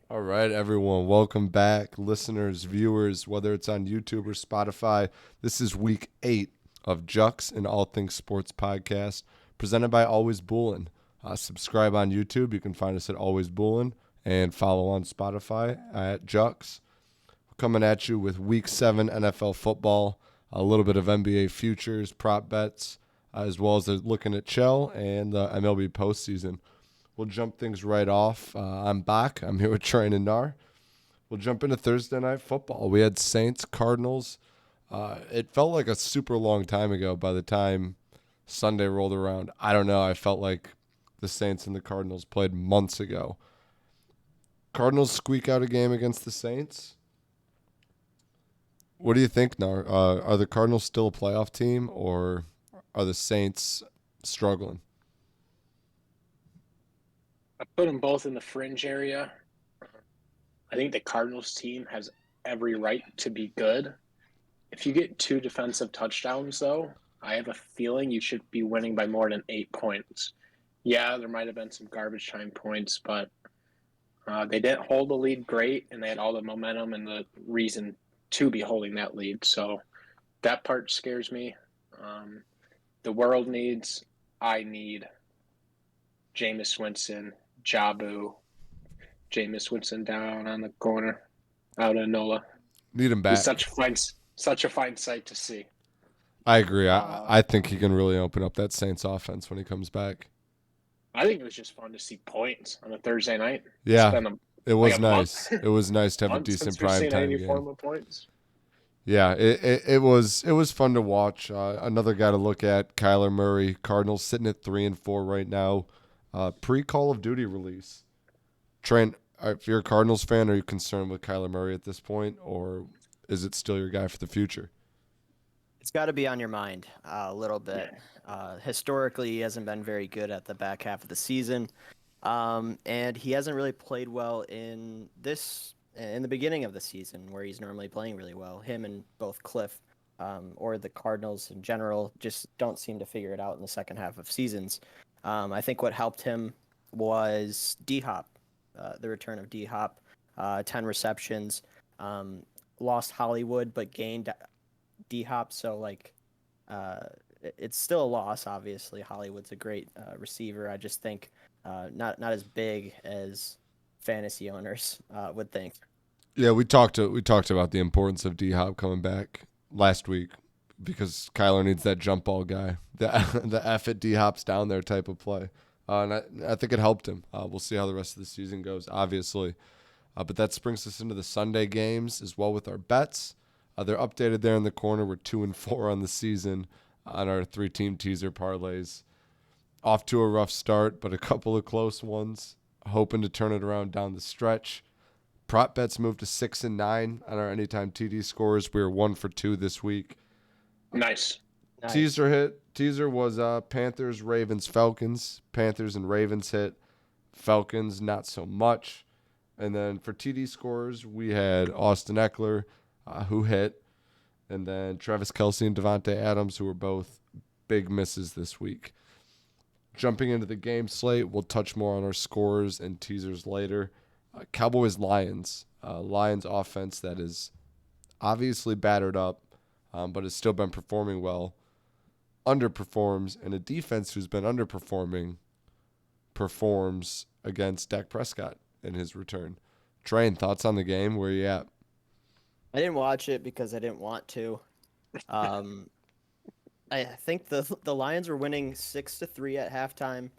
All right, everyone. Welcome back, listeners, viewers, whether it's on YouTube or Spotify. This is week 8 of Jux and All Things Sports podcast, presented by Always Bullin. Subscribe on YouTube. You can find us at Always Bullin and follow on Spotify at Jux. We're coming at you with week 7 NFL football, a little bit of NBA futures, prop bets, as well as looking at Chell and the MLB postseason. We'll jump things right off. I'm back. I'm here with Trey and Gnar. We'll jump into Thursday night football. We had Saints, Cardinals. It felt like a super long time ago by the time Sunday rolled around. I don't know. I felt like the Saints and the Cardinals played months ago. Cardinals squeak out a game against the Saints. What do you think, Gnar? Are the Cardinals still a playoff team, or are the Saints struggling? I put them both in the fringe area. I think the Cardinals team has every right to be good. If you get two defensive touchdowns, though, I have a feeling you should be winning by more than 8 points. Yeah, there might have been some garbage time points, but they didn't hold the lead great, and they had all the momentum and the reason to be holding that lead. So that part scares me. Um, the world needs, I need Jameis Winston, Jabu, Jameis Winston down on the corner out of NOLA. Need him He's back. such a fine sight to see. I agree. I, Uh, I think he can really open up that Saints offense when he comes back. I think it was just fun to see points on a Thursday night. It's Yeah, been it like was a month, nice. It was nice to have a month decent since we've seen primetime any game. form of points. Yeah, it was fun to watch. Another guy to look at, Kyler Murray. Cardinals sitting at 3-4 right now. Pre Call of Duty release. Trent, if you're a Cardinals fan, are you concerned with Kyler Murray at this point, or is it still your guy for the future? It's got to be on your mind a little bit. Yeah, Historically, he hasn't been very good at the back half of the season, and he hasn't really played well in the beginning of the season where he's normally playing really well. Him and both Cliff or the Cardinals in general just don't seem to figure it out in the second half of seasons. I think what helped him was D Hop, the return of D Hop, 10 receptions. Um, Lost Hollywood, but gained D Hop. So uh, it's still a loss. Obviously, Hollywood's a great receiver. I just think not as big as fantasy owners would think. Yeah, we talked about the importance of D Hop coming back last week because Kyler needs that jump ball guy, the F at D Hop's down there type of play, and I think it helped him. We'll see how the rest of the season goes, obviously, but that brings us into the Sunday games as well with our bets. They're updated there in the corner. We're 2-4 on the season on our 3-team teaser parlays. Off to a rough start, but a couple of close ones. Hoping to turn it around down the stretch. Prop bets moved to 6-9 on our anytime TD scores. We were 1 for 2 this week. nice. Nice. Teaser hit. Teaser was Panthers, Ravens, Falcons. Panthers and Ravens hit. Falcons not so much. And then for TD scores, we had Austin Eckler, who hit, and then Travis Kelsey and Devontae Adams, who were both big misses this week. Jumping into the game slate, we'll touch more on our scores and teasers later. Cowboys Lions. Lions offense that is obviously battered up, but has still been performing well. Underperforms, and a defense who's been underperforming performs against Dak Prescott in his return. Train, thoughts on the game? Where you at? I didn't watch it because I didn't want to. Um, I think the Lions were winning 6-3 at halftime,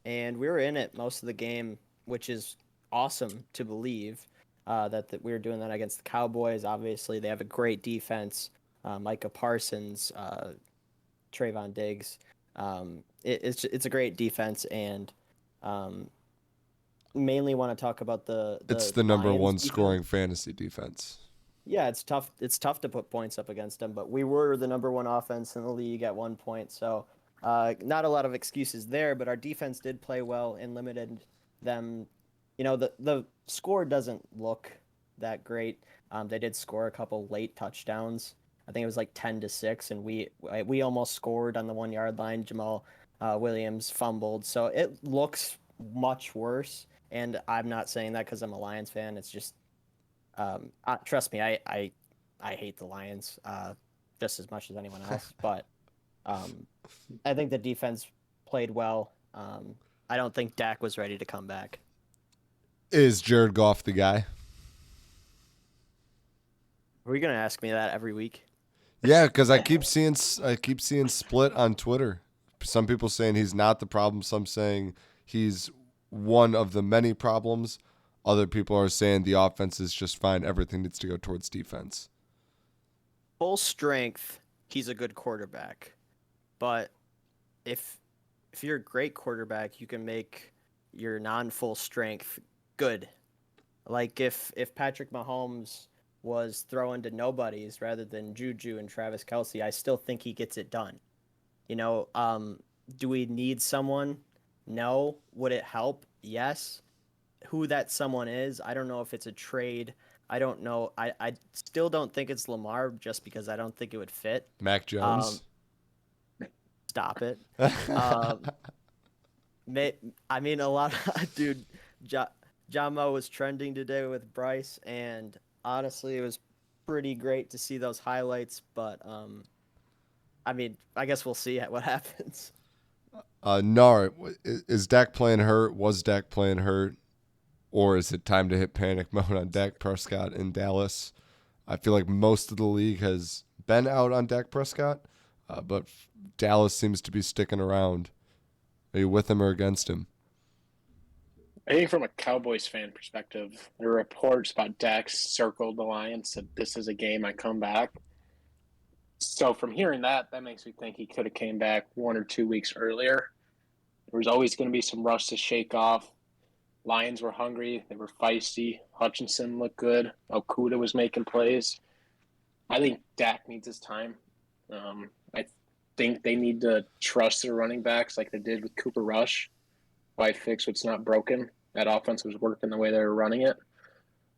and we were in it most of the game, which is awesome to believe that we were doing that against the Cowboys. Obviously, they have a great defense. Micah Parsons, Trayvon Diggs. It's a great defense, and um, mainly want to talk about It's the the number Lions one defense. scoring fantasy defense. Yeah, it's tough. It's tough to put points up against them, but we were the number one offense in the league at 1 point, so not a lot of excuses there. But our defense did play well and limited them. The score doesn't look that great. They did score a couple late touchdowns. I think it was like 10-6, and we almost scored on the 1 yard line. Jamal Williams fumbled, so it looks much worse. And I'm not saying that because I'm a Lions fan. It's just, trust me, I hate the Lions just as much as anyone else. But um, I think the defense played well. I don't think Dak was ready to come back. Is Jared Goff the guy? Are we gonna ask me that every week? Yeah, because I keep seeing split on Twitter. Some people saying he's not the problem. Some saying he's one of the many problems. Other people are saying the offense is just fine. Everything needs to go towards defense. Full strength, he's a good quarterback. But if if you're a great quarterback, you can make your non-full strength good. Like if Patrick Mahomes was throwing to nobodies rather than Juju and Travis Kelsey, I still think he gets it done. You know, do we need someone? No. Would it help? Yes. Who that someone is, I don't know if it's a trade. I don't know. I still don't think it's Lamar just because I don't think it would fit. Mac Um, Jones. Stop it. Um, may, I mean, a lot of, dude, ja, Jamo was trending today with Bryce, and honestly, it was pretty great to see those highlights, but I mean, I guess we'll see what happens. Gnar, is Dak playing hurt? Was Dak playing hurt? Or is it time to hit panic mode on Dak Prescott in Dallas? I feel like most of the league has been out on Dak Prescott, but Dallas seems to be sticking around. Are you with him or against him? I think from a Cowboys fan perspective, there are reports about Dax circled the Lions, said this is a game I come back. So from hearing that, that makes me think he could have came back 1 or 2 weeks earlier. There was always going to be some rust to shake off. Lions were hungry. They were feisty. Hutchinson looked good. Okuda was making plays. I think Dak needs his time. I think they need to trust their running backs like they did with Cooper Rush. Why fix what's not broken? That offense was working the way they were running it.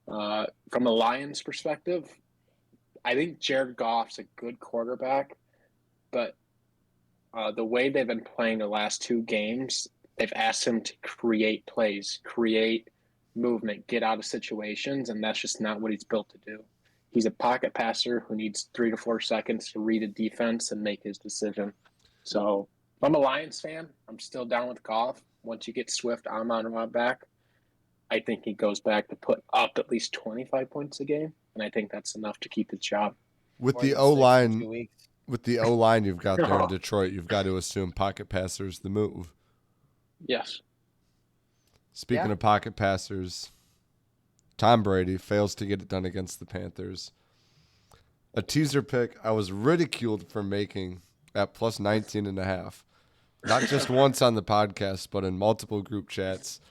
From the Lions' perspective, I think Jared Goff's a good quarterback, but the way they've been playing the last 2 games, they've asked him to create plays, create movement, get out of situations, and that's just not what he's built to do. He's a pocket passer who needs 3 to 4 seconds to read a defense and make his decision. So if I'm a Lions fan, I'm still down with Goff. Once you get Swift, Amon-Ra back, I think he goes back to put up at least 25 points a game, and I think that's enough to keep his job. With More the than O 6 in line, 2 weeks. with the O line you've got there in Detroit, you've got to assume pocket passers the move. Yes. Speaking Yeah. of pocket passers, Tom Brady fails to get it done against the Panthers. A teaser pick I was ridiculed for making at plus 19.5. Not just once on the podcast, but in multiple group chats.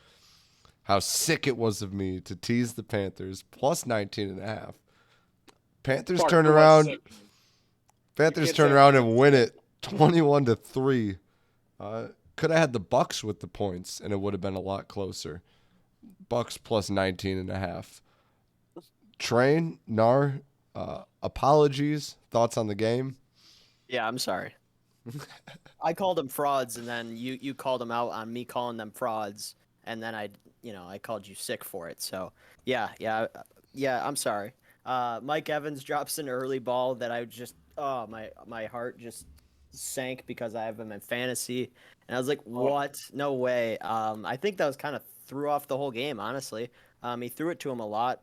How sick it was of me to tease the Panthers plus 19.5. Panthers Clark, turn you are around. sick. Panthers can't turn say around I'm and win it 21-3. Could have had the Bucks with the points, and it would have been a lot closer. Bucks plus 19.5. Train, Gnar, apologies, thoughts on the game? Yeah, I'm sorry. I called them frauds, and then you called them out on me calling them frauds, and then I called you sick for it. So yeah, I'm sorry. Mike Evans drops an early ball that I just my heart just sank because I have him in fantasy, and I was like, what? No way. I think that was kind of threw off the whole game, honestly. He threw it to him a lot,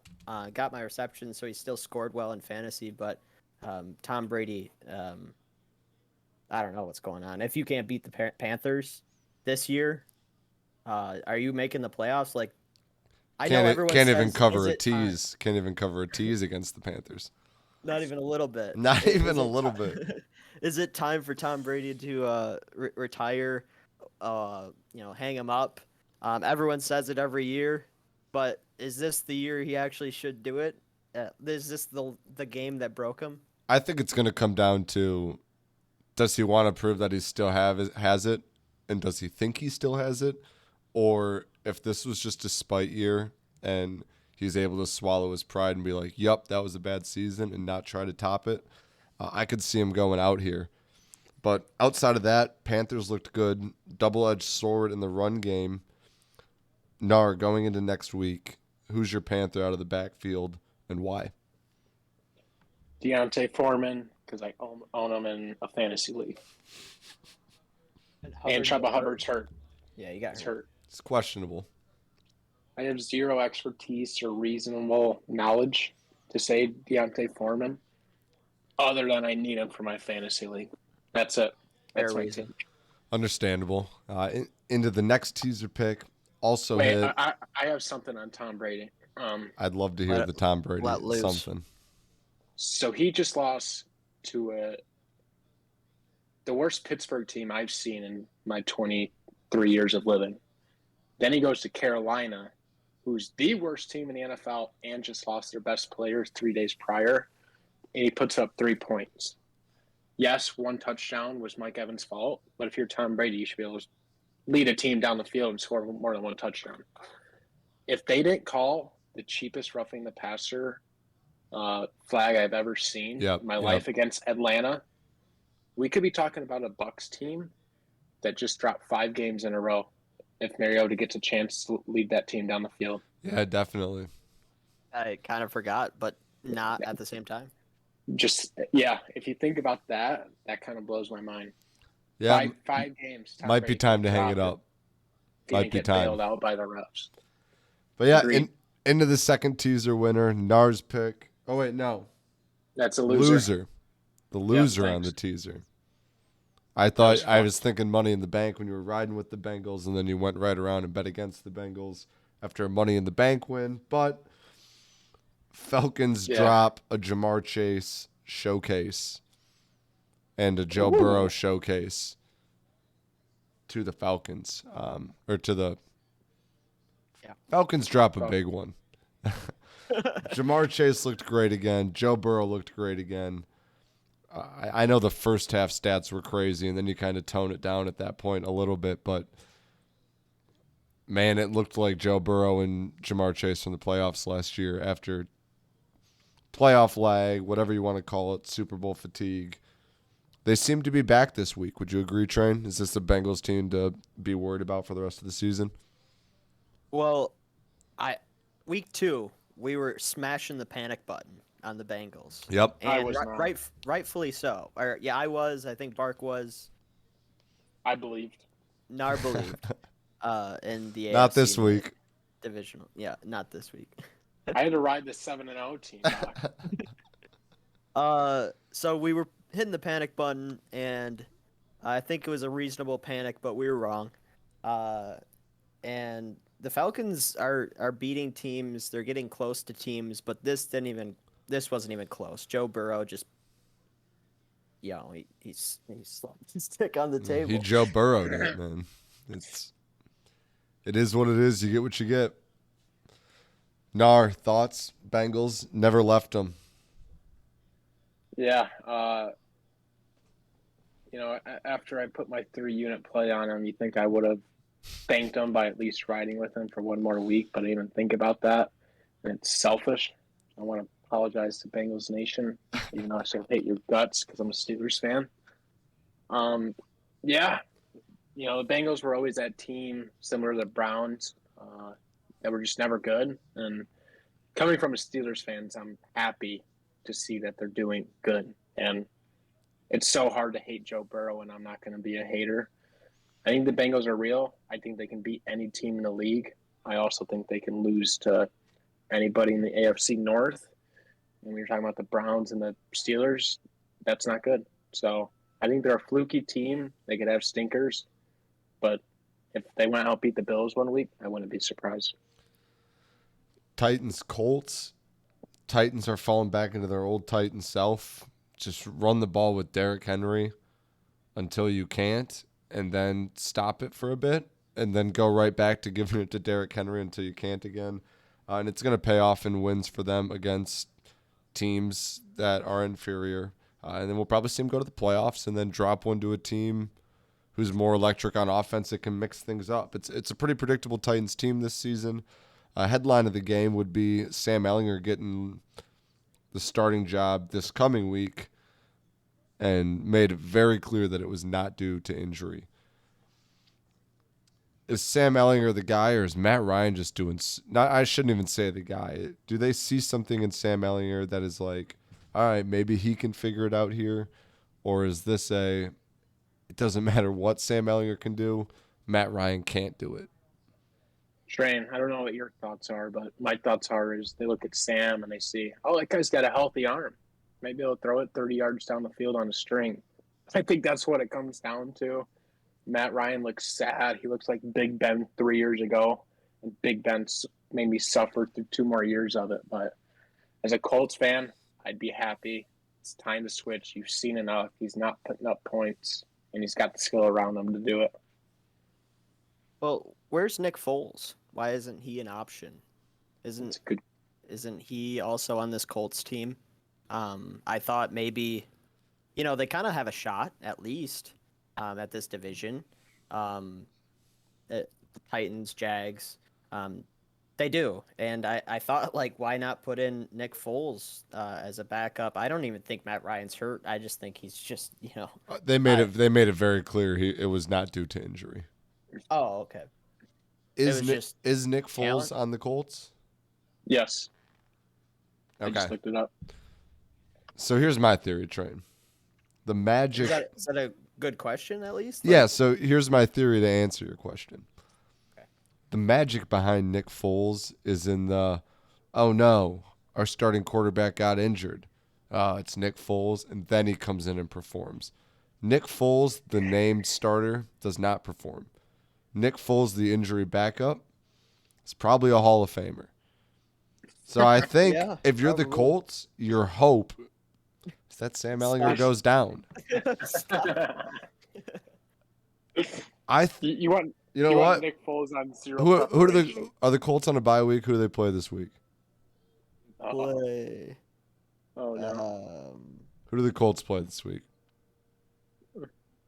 got my reception, so he still scored well in fantasy, but Tom Brady. I don't know what's going on. If you can't beat the Panthers this year, are you making the playoffs? Like, I know everyone Can't even says, cover "Is a it time?" tease. Can't even cover a tease against the Panthers. Not even a little bit. Not even Is a it little bit. is it time for Tom Brady to retire? Hang him up. Everyone says it every year, but is this the year he actually should do it? Is this the game that broke him? I think it's going to come down to, does he want to prove that he still has it, and does he think he still has it, or if this was just a spite year and he's able to swallow his pride and be like, "Yup, that was a bad season," and not try to top it. I could see him going out here. But outside of that, Panthers looked good. Double-edged sword in the run game. Gnar, going into next week, who's your Panther out of the backfield and why? Deontay Foreman, because I own him in a fantasy league. And Chuba Hubbard's hurt. Yeah, he got He's hurt. hurt. It's questionable. I have zero expertise or reasonable knowledge to say Deontay Foreman, other than I need him for my fantasy league. That's it. That's Fair my reason. take. Understandable. Into the next teaser pick, also Wait, hit. I have something on Tom Brady. I'd love to hear the Tom Brady let loose. something. So he just lost to the worst Pittsburgh team I've seen in my 23 years of living. Then he goes to Carolina, who's the worst team in the NFL and just lost their best player 3 days prior, and he puts up 3 points. Yes, one touchdown was Mike Evans' fault, but if you're Tom Brady, you should be able to lead a team down the field and score more than one touchdown. If they didn't call the cheapest roughing the passer flag I've ever seen in my life against Atlanta, we could be talking about a Bucs team that just dropped 5 games in a row if Mariota gets a chance to lead that team down the field. Yeah, definitely. I kind of forgot, but not at the same time. If you think about that, that kind of blows my mind. Yeah, 5 games. Tom might Brady be time to hang it up. Might be time. Bailed out by the refs. But yeah, into the second teaser winner, Gnar's pick. Oh wait, no, that's a loser. The loser on the teaser. I thought I was thinking Money in the Bank when you were riding with the Bengals, and then you went right around and bet against the Bengals after a Money in the Bank win. But Falcons drop a Jamar Chase showcase and a Joe Burrow showcase to the Falcons, Falcons drop a big one. Jamar Chase looked great again. Joe Burrow looked great again. I know the first half stats were crazy, and then you kind of tone it down at that point a little bit. But, man, it looked like Joe Burrow and Jamar Chase from the playoffs last year after playoff lag, whatever you want to call it, Super Bowl fatigue. They seem to be back this week. Would you agree, Train? Is this the Bengals team to be worried about for the rest of the season? Well, week 2, we were smashing the panic button on the Bengals. Yep. And I was rightfully so. I was. I think Bark was. I believed. Gnar believed. In the AFC not this week. Divisional. Yeah, not this week. I had to ride the 7-0 team. So we were hitting the panic button, and I think it was a reasonable panic, but we were wrong. And the Falcons are beating teams. They're getting close to teams, but this wasn't even close. Joe Burrow just, he slumped his stick on the table. He Joe Burrowed it, man. It is what it is. You get what you get. Gnar, thoughts? Bengals never left them. Yeah. After I put my 3-unit play on him, you think I would have thanked him by at least riding with him for one more week, but I didn't even think about that. And it's selfish. I want to apologize to Bengals Nation, even though I still hate your guts because I'm a Steelers fan. The Bengals were always that team similar to the Browns that were just never good. And coming from a Steelers fan, I'm happy to see that they're doing good. And it's so hard to hate Joe Burrow, and I'm not going to be a hater. I think the Bengals are real. I think they can beat any team in the league. I also think they can lose to anybody in the AFC North. And we were talking about the Browns and the Steelers. That's not good. So I think they're a fluky team. They could have stinkers. But if they went out and beat the Bills one week, I wouldn't be surprised. Titans, Colts. Titans are falling back into their old Titan self. Just run the ball with Derrick Henry until you can't, and then stop it for a bit, and then go right back to giving it to Derrick Henry until you can't again. And it's going to pay off in wins for them against teams that are inferior. And then we'll probably see them go to the playoffs and then drop one to a team who's more electric on offense that can mix things up. It's a pretty predictable Titans team this season. Headline of the game would be Sam Ehlinger getting the starting job this coming week and made it very clear that it was not due to injury. is Sam Ellinger the guy, or is Matt Ryan just doing? Not, I shouldn't even say the guy. Do they see something in Sam Ellinger that is like, all right, maybe he can figure it out here, or is this a? It doesn't matter what Sam Ellinger can do, Matt Ryan can't do it. Train, I don't know what your thoughts are, but my thoughts are is they look at Sam and they see, oh, that guy's got a healthy arm. Maybe he'll throw it 30 yards down the field on a string. I think that's what it comes down to. Matt Ryan looks sad. He looks like Big Ben 3 years ago, and Big Ben made me suffer through 2 more years of it. But as a Colts fan, I'd be happy. It's time to switch. You've seen enough. He's not putting up points, and he's got the skill around him to do it. Well, where's Nick Foles? Why isn't he an option? It's good. Isn't he also on this Colts team? I thought maybe, they kind of have a shot at least at this division. The Titans, Jags, they do, and I thought why not put in Nick Foles as a backup? I don't even think Matt Ryan's hurt. I just think he's just They made it very clear it was not due to injury. Oh, okay. Is Nick Foles on the Colts? Yes. Okay. I just looked it up. So here's my theory, Train. The Magic. Is that a good question at least? Yeah. So here's my theory to answer your question. Okay. The magic behind Nick Foles is in the, oh no, our starting quarterback got injured. It's Nick Foles, and then he comes in and performs. Nick Foles, the named starter, does not perform. Nick Foles, the injury backup, is probably a Hall of Famer. So I think if you're the Colts, your hope is that Sam Ellinger goes down. You want what? Nick Foles on zero. Are the Colts on a bye week? Who do they play this week? Play. Oh no. Who do the Colts play this week?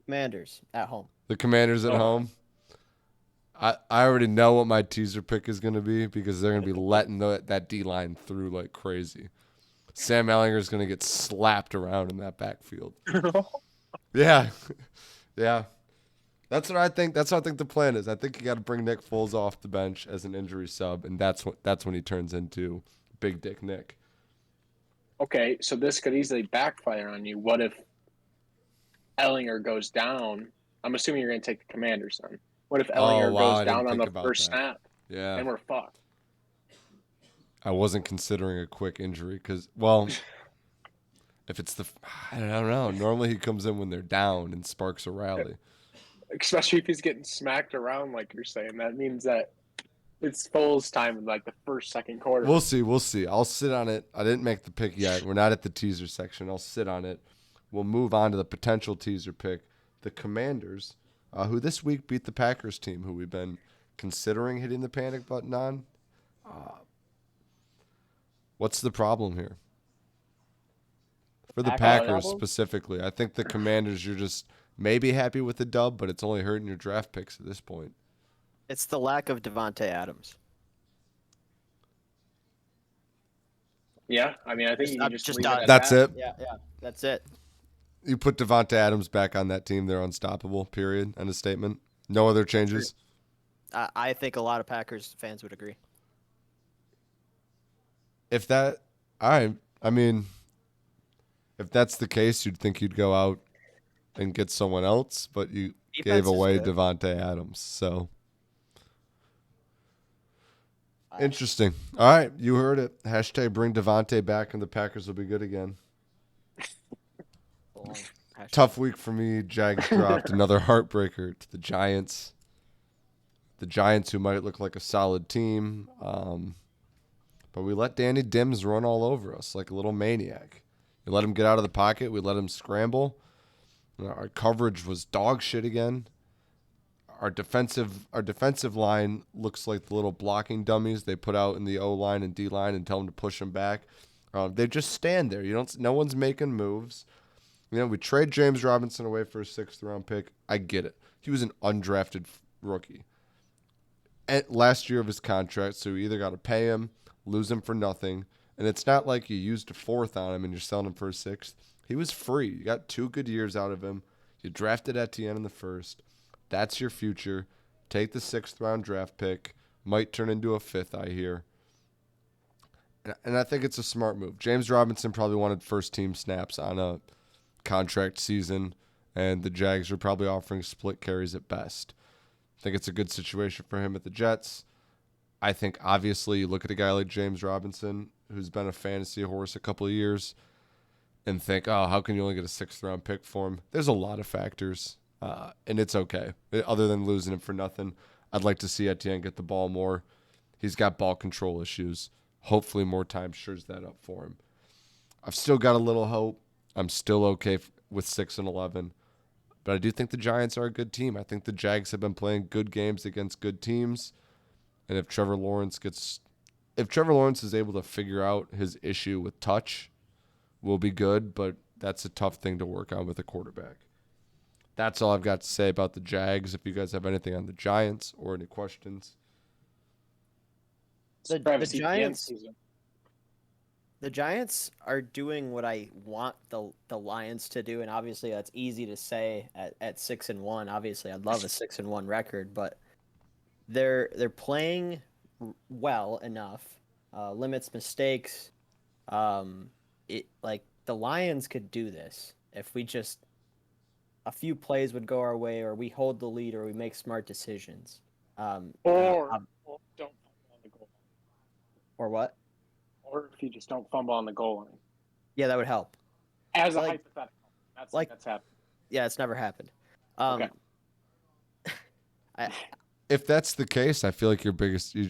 Commanders at home. The Commanders at home. I already know what my teaser pick is going to be because they're going to be letting that D-line through like crazy. Sam Ellinger is going to get slapped around in that backfield. Yeah. Yeah. That's what I think. That's what I think the plan is. I think you got to bring Nick Foles off the bench as an injury sub, and that's when he turns into Big Dick Nick. Okay, so this could easily backfire on you. What if Ellinger goes down? I'm assuming you're going to take the Commanders then. What if Ellinger goes down on the first snap? Yeah. And we're fucked. I wasn't considering a quick injury because, well, if it's I don't know. Normally he comes in when they're down and sparks a rally. Especially if he's getting smacked around like you're saying. That means that it's Foles time in like the first, second quarter. We'll see. I'll sit on it. I didn't make the pick yet. We're not at the teaser section. I'll sit on it. We'll move on to the potential teaser pick. The Commanders, who this week beat the Packers team, who we've been considering hitting the panic button on. What's the problem here? For the Packers specifically, I think the Commanders, you're just maybe happy with the dub, but it's only hurting your draft picks at this point. It's the lack of Devontae Adams. Yeah, I mean, I think you can just leave it at that's that. it. Yeah, that's it. You put Devontae Adams back on that team, they're unstoppable, period. End of statement. No other changes? I think a lot of Packers fans would agree. If that's the case, you'd think you'd go out and get someone else, but you gave away Devontae Adams. So interesting. All right, you heard it. Hashtag bring Devontae back and the Packers will be good again. Tough week for me. Jags dropped another heartbreaker to the Giants. The Giants, who might look like a solid team. But we let Danny Dimes run all over us like a little maniac. We let him get out of the pocket. We let him scramble. Our coverage was dog shit again. Our defensive line looks like the little blocking dummies they put out in the O-line and D-line and tell them to push them back. They just stand there. No one's making moves. We trade James Robinson away for a 6th-round pick. I get it. He was an undrafted rookie. At last year of his contract, so you either got to pay him, lose him for nothing, and it's not like you used a 4th on him and you're selling him for a 6th. He was free. You got 2 good years out of him. You drafted Etienne in the 1st. That's your future. take the 6th-round draft pick. Might turn into a 5th, I hear. And I think it's a smart move. James Robinson probably wanted first-team snaps on a contract season, and the Jags are probably offering split carries at best. I think it's a good situation for him at the Jets. I think, obviously, you look at a guy like James Robinson, who's been a fantasy horse a couple of years, and think, oh, how can you only get a 6th-round pick for him? There's a lot of factors, and it's okay. Other than losing him for nothing, I'd like to see Etienne get the ball more. He's got ball control issues. Hopefully more time shores that up for him. I've still got a little hope. I'm still okay with 6-11. But I do think the Giants are a good team. I think the Jags have been playing good games against good teams. And if Trevor Lawrence is able to figure out his issue with touch, we'll be good. But that's a tough thing to work on with a quarterback. That's all I've got to say about the Jags. If you guys have anything on the Giants or any questions. The Giants are doing what I want the Lions to do, and obviously that's easy to say at 6-1. Obviously, I'd love a 6-1 record, but they're playing well enough, limits mistakes. Like the Lions could do this if we just a few plays would go our way, or we hold the lead, or we make smart decisions. Or don't fumble on the goal line. Or what? Or if you just don't fumble on the goal line. Yeah, that would help. As a hypothetical. That's happened. Yeah, it's never happened. Okay. If that's the case, I feel like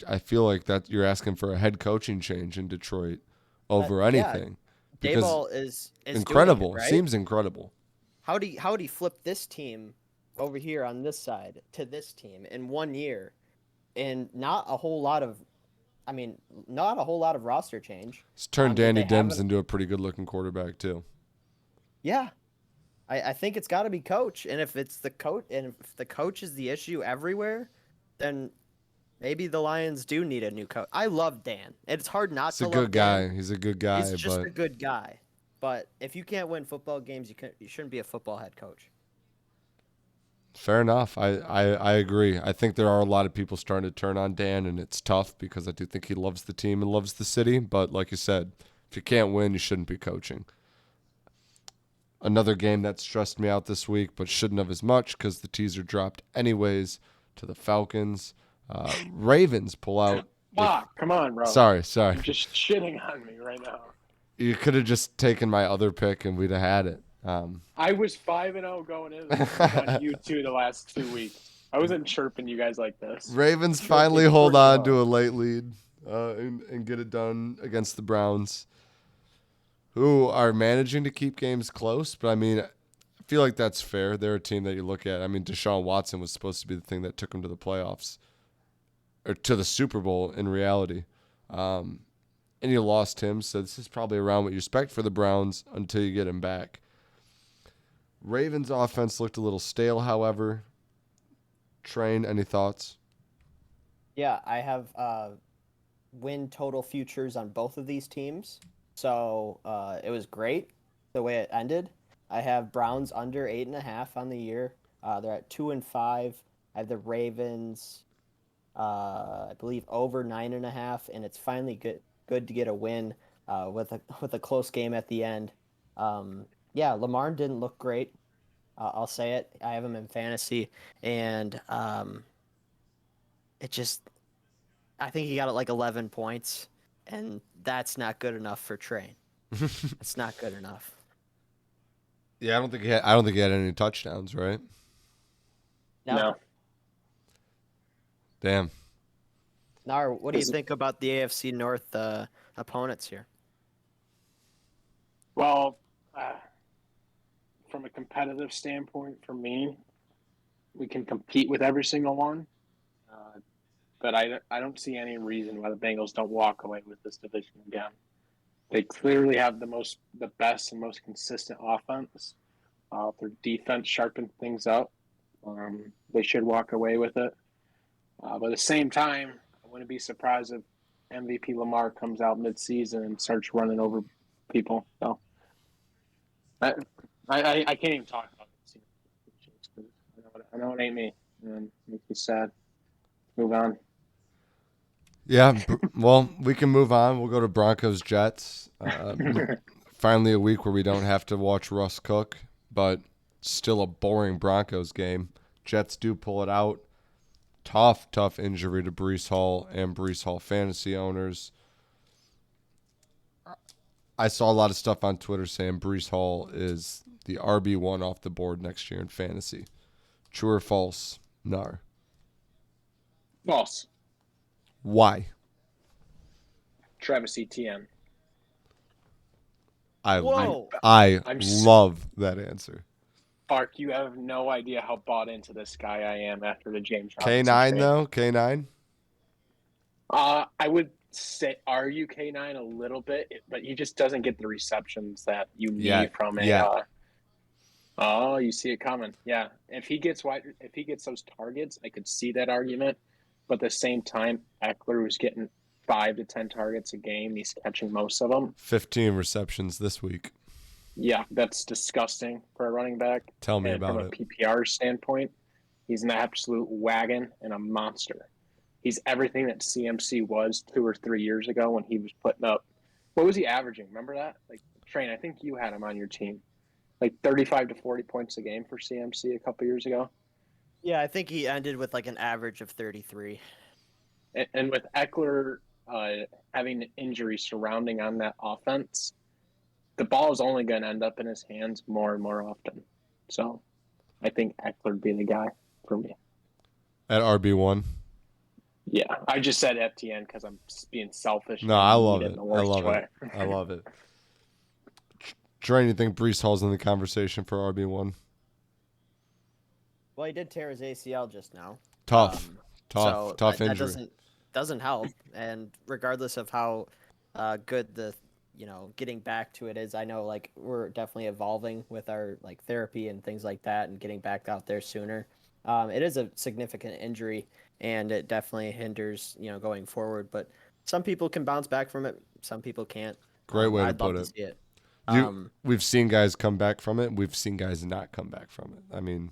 I feel like that you're asking for a head coaching change in Detroit over anything. Because Daboll is incredible. Doing it, right? Seems incredible. How do he flip this team over here on this side to this team in 1 year, and not a whole lot of roster change. It's turned Danny Dimes into a pretty good-looking quarterback too. Yeah, I think it's got to be coach, and if it's the coach, and if the coach is the issue everywhere, then maybe the Lions do need a new coach. I love Dan. It's hard not to love Dan. He's a good guy. He's a good guy. He's just a good guy. But if you can't win football games, you shouldn't be a football head coach. Fair enough. I agree. I think there are a lot of people starting to turn on Dan, and it's tough because I do think he loves the team and loves the city. But like you said, if you can't win, you shouldn't be coaching. Another game that stressed me out this week, but shouldn't have as much because the teaser dropped anyways to the Falcons. Ravens pull out. Come on, bro. Sorry. You're just shitting on me right now. You could have just taken my other pick and we'd have had it. I was 5-0 going in on you two the last 2 weeks. I wasn't chirping you guys like this. Ravens finally hold on to a late lead and get it done against the Browns, who are managing to keep games close. But, I mean, I feel like that's fair. They're a team that you look at. I mean, Deshaun Watson was supposed to be the thing that took them to the playoffs or to the Super Bowl in reality. And you lost him, so this is probably around what you expect for the Browns until you get him back. Ravens' offense looked a little stale, however. Train, any thoughts? Yeah, I have win total futures on both of these teams. So it was great the way it ended. I have Browns under 8.5 on the year. They're at 2-5. I have the Ravens, I believe, over 9.5, and it's finally good to get a win with a close game at the end. Yeah, Lamar didn't look great. I'll say it. I have him in fantasy, and I think he got like 11 points, and that's not good enough for Train. It's not good enough. Yeah, I don't think he had any touchdowns, right? No. Damn. Gnar, what do you think about the AFC North opponents here? Well, from a competitive standpoint, for me, we can compete with every single one. But I don't see any reason why the Bengals don't walk away with this division again. They clearly have the best and most consistent offense. Their defense sharpened things up. They should walk away with it. But at the same time, I wouldn't be surprised if MVP Lamar comes out mid-season and starts running over people. So I can't even talk about it. I know it ain't me, and it makes me sad. Move on. Yeah, well, we can move on. We'll go to Broncos Jets. Finally, a week where we don't have to watch Russ cook, but still a boring Broncos game. Jets do pull it out. Tough injury to Breece Hall and Breece Hall fantasy owners. I saw a lot of stuff on Twitter saying Breece Hall is the RB1 off the board next year in fantasy. True or false? Gnar. False. Why? Travis Etienne. Whoa. I I'm love that answer. Park, you have no idea how bought into this guy I am after the James Robinson K9 trade. though? K9? I would say argue K9 a little bit, but he just doesn't get the receptions that you need from a. Oh, you see it coming. Yeah, if he gets those targets, I could see that argument. But at the same time, Eckler was getting 5 to 10 targets a game. He's catching most of them. 15 receptions this week. Yeah, that's disgusting for a running back. Tell me and about from it. a PPR standpoint, he's an absolute wagon and a monster. He's everything that CMC was 2 or 3 years ago when he was putting up. What was he averaging? Remember that? Like, Train, I think you had him on your team. Like 35 to 40 points a game for CMC a couple years ago. Yeah, I think he ended with like an average of 33. And with Eckler having an injury surrounding on that offense, the ball is only going to end up in his hands more and more often. So I think Eckler would be the guy for me. At RB1? Yeah, I just said Etienne because I'm being selfish. No, I love it. I love it. Trey, you think Breece Hall's in the conversation for RB1? Well, he did tear his ACL just now. Tough That injury. doesn't help. And regardless of how good the getting back to it is, I know like we're definitely evolving with our like therapy and things like that, and getting back out there sooner. It is a significant injury, and it definitely hinders going forward. But some people can bounce back from it. Some people can't. Great way to I'd put love it. to see it. We've seen guys come back from it. We've seen guys not come back from it. I mean,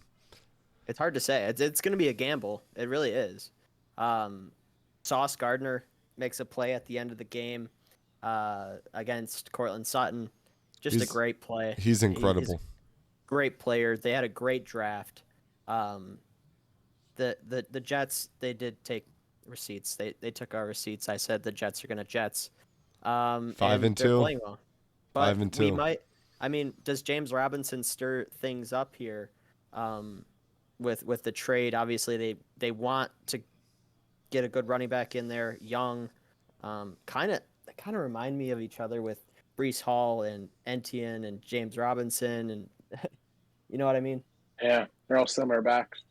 it's hard to say. It's going to be a gamble. It really is. Sauce Gardner makes a play at the end of the game against Cortland Sutton. Just a great play. He's incredible. He's a great player. They had a great draft. The Jets, they did take receipts. They took our receipts. I said the Jets are going to Jets. 5-2. They're playing well. But 5-2. we might. I mean, does James Robinson stir things up here? With the trade, obviously they want to get a good running back in there, young. Kind of remind me of each other with Breece Hall and Etienne and James Robinson, and you know what I mean? Yeah, they're all similar backs.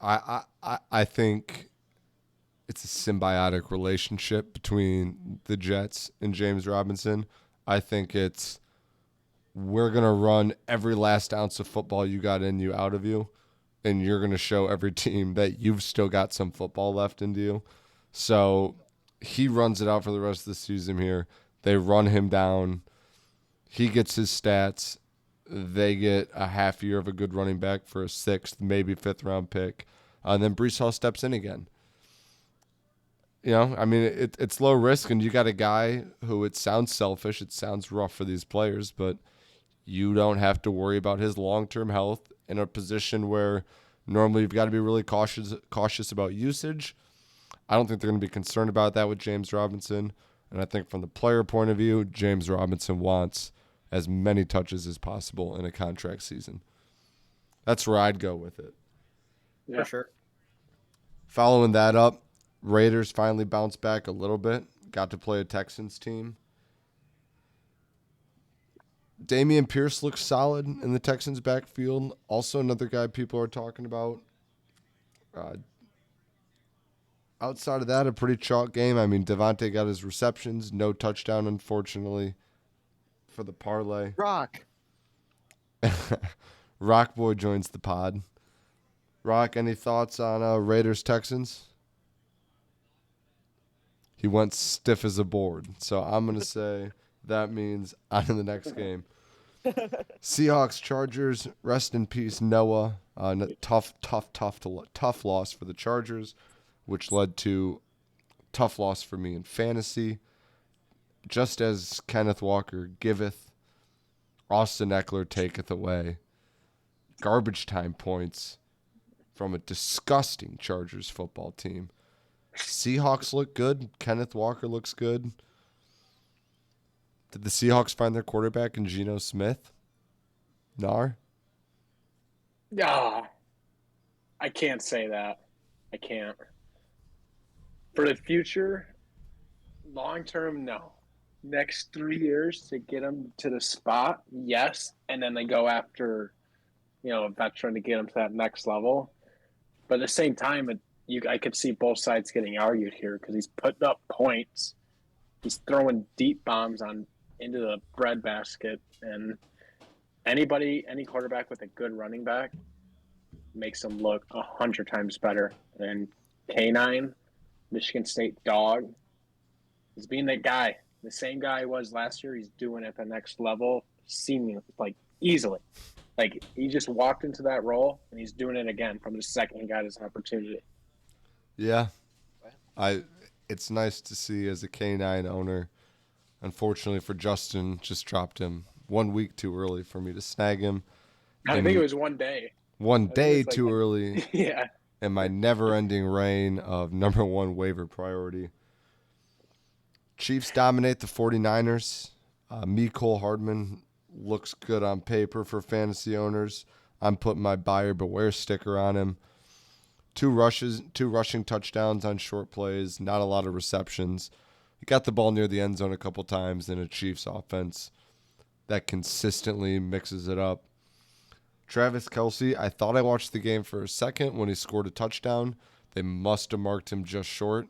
I think it's a symbiotic relationship between the Jets and James Robinson. I think it's we're going to run every last ounce of football you got in you out of you, and you're going to show every team that you've still got some football left into you. So he runs it out for the rest of the season here. They run him down. He gets his stats. They get a half year of a good running back for a 6th, maybe 5th round pick. And then Breece Hall steps in again. I mean, it's low risk, and you got a guy who, it sounds selfish, it sounds rough for these players, but you don't have to worry about his long-term health in a position where normally you've got to be really cautious about usage. I don't think they're going to be concerned about that with James Robinson, and I think from the player point of view, James Robinson wants as many touches as possible in a contract season. That's where I'd go with it. Yeah. For sure. Following that up, Raiders finally bounced back a little bit. Got to play a Texans team. Dameon Pierce looks solid in the Texans backfield. Also another guy people are talking about. Outside of that, a pretty chalk game. I mean, Devontae got his receptions. No touchdown, unfortunately, for the parlay. Rock Boy joins the pod. Rock, any thoughts on Raiders Texans? He went stiff as a board. So I'm going to say that means on to the next game. Seahawks Chargers, rest in peace Noah. Tough loss for the Chargers. which led to tough loss for me in fantasy. Just as Kenneth Walker giveth, Austin Eckler taketh away. Garbage time points from a disgusting Chargers football team. Seahawks look good. Kenneth Walker looks good. Did the Seahawks find their quarterback in Geno Smith? Gnar? Ah, I can't say that. I can't. For the future, long term, no. Next 3 years to get him to the spot, yes. And then they go after, a veteran to get him to that next level. But at the same time, I could see both sides getting argued here because he's putting up points. He's throwing deep bombs into the breadbasket, and any quarterback with a good running back makes him look 100 times better. And K9, Michigan State dog, is being that guy. The same guy he was last year. He's doing it at the next level, seemingly easily. He just walked into that role, and he's doing it again from the second he got his opportunity. Yeah. It's nice to see as a K9 owner. Unfortunately for Justin, just dropped him 1 week too early for me to snag him. I think it was 1 day. 1 day too early. Yeah. And my never-ending reign of number one waiver priority. Chiefs dominate the 49ers. Mecole Hardman looks good on paper for fantasy owners. I'm putting my buyer beware sticker on him. 2 rushing touchdowns on short plays, not a lot of receptions. He got the ball near the end zone a couple times in a Chiefs offense that consistently mixes it up. Travis Kelce, I thought I watched the game for a second when he scored a touchdown. They must have marked him just short.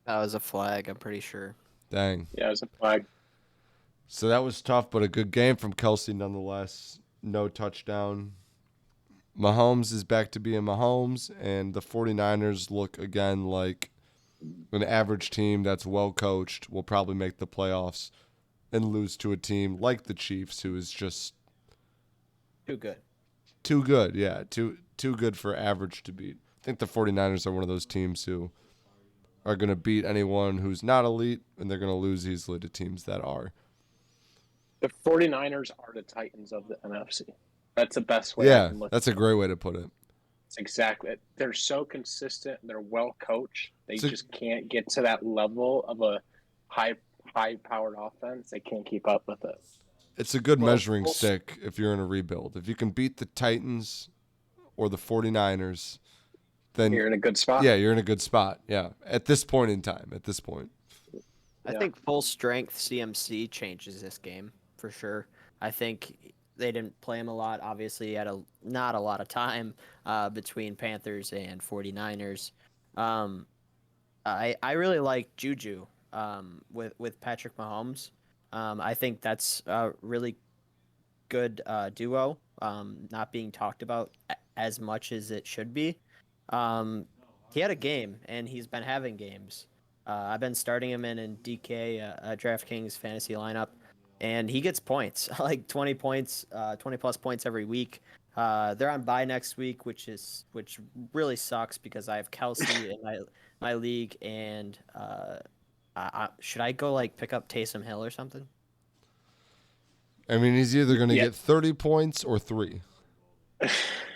That was a flag, I'm pretty sure. Dang. Yeah, it was a flag. So that was tough, but a good game from Kelce nonetheless. No touchdown. Mahomes is back to being Mahomes, and the 49ers look again like an average team that's well coached, will probably make the playoffs, and lose to a team like the Chiefs, who is just Too good. too good. Yeah, too good for average to beat. I think the 49ers are one of those teams who are going to beat anyone who's not elite, and they're going to lose easily to teams that are. The 49ers are the Titans of the NFC. That's the best way I Yeah, can look that's a great way to put it. It's exactly. They're so consistent. They're well coached. They just can't get to that level of a high-powered offense. They can't keep up with it. It's a good measuring stick if you're in a rebuild. If you can beat the Titans or the 49ers, then you're in a good spot. Yeah, you're in a good spot. Yeah, at this point in time. I think full strength CMC changes this game for sure. I think they didn't play him a lot. Obviously, he had not a lot of time between Panthers and 49ers. I really like Juju with Patrick Mahomes. I think that's a really good duo, not being talked about as much as it should be. He had a game, and he's been having games. I've been starting him in DK, a DraftKings fantasy lineup, and he gets points, like 20 points, 20 plus points every week. They're on bye next week, which really sucks because I have Kelce in my league, and should I go pick up Taysom Hill or something? I mean, he's either going to get 30 points or 3.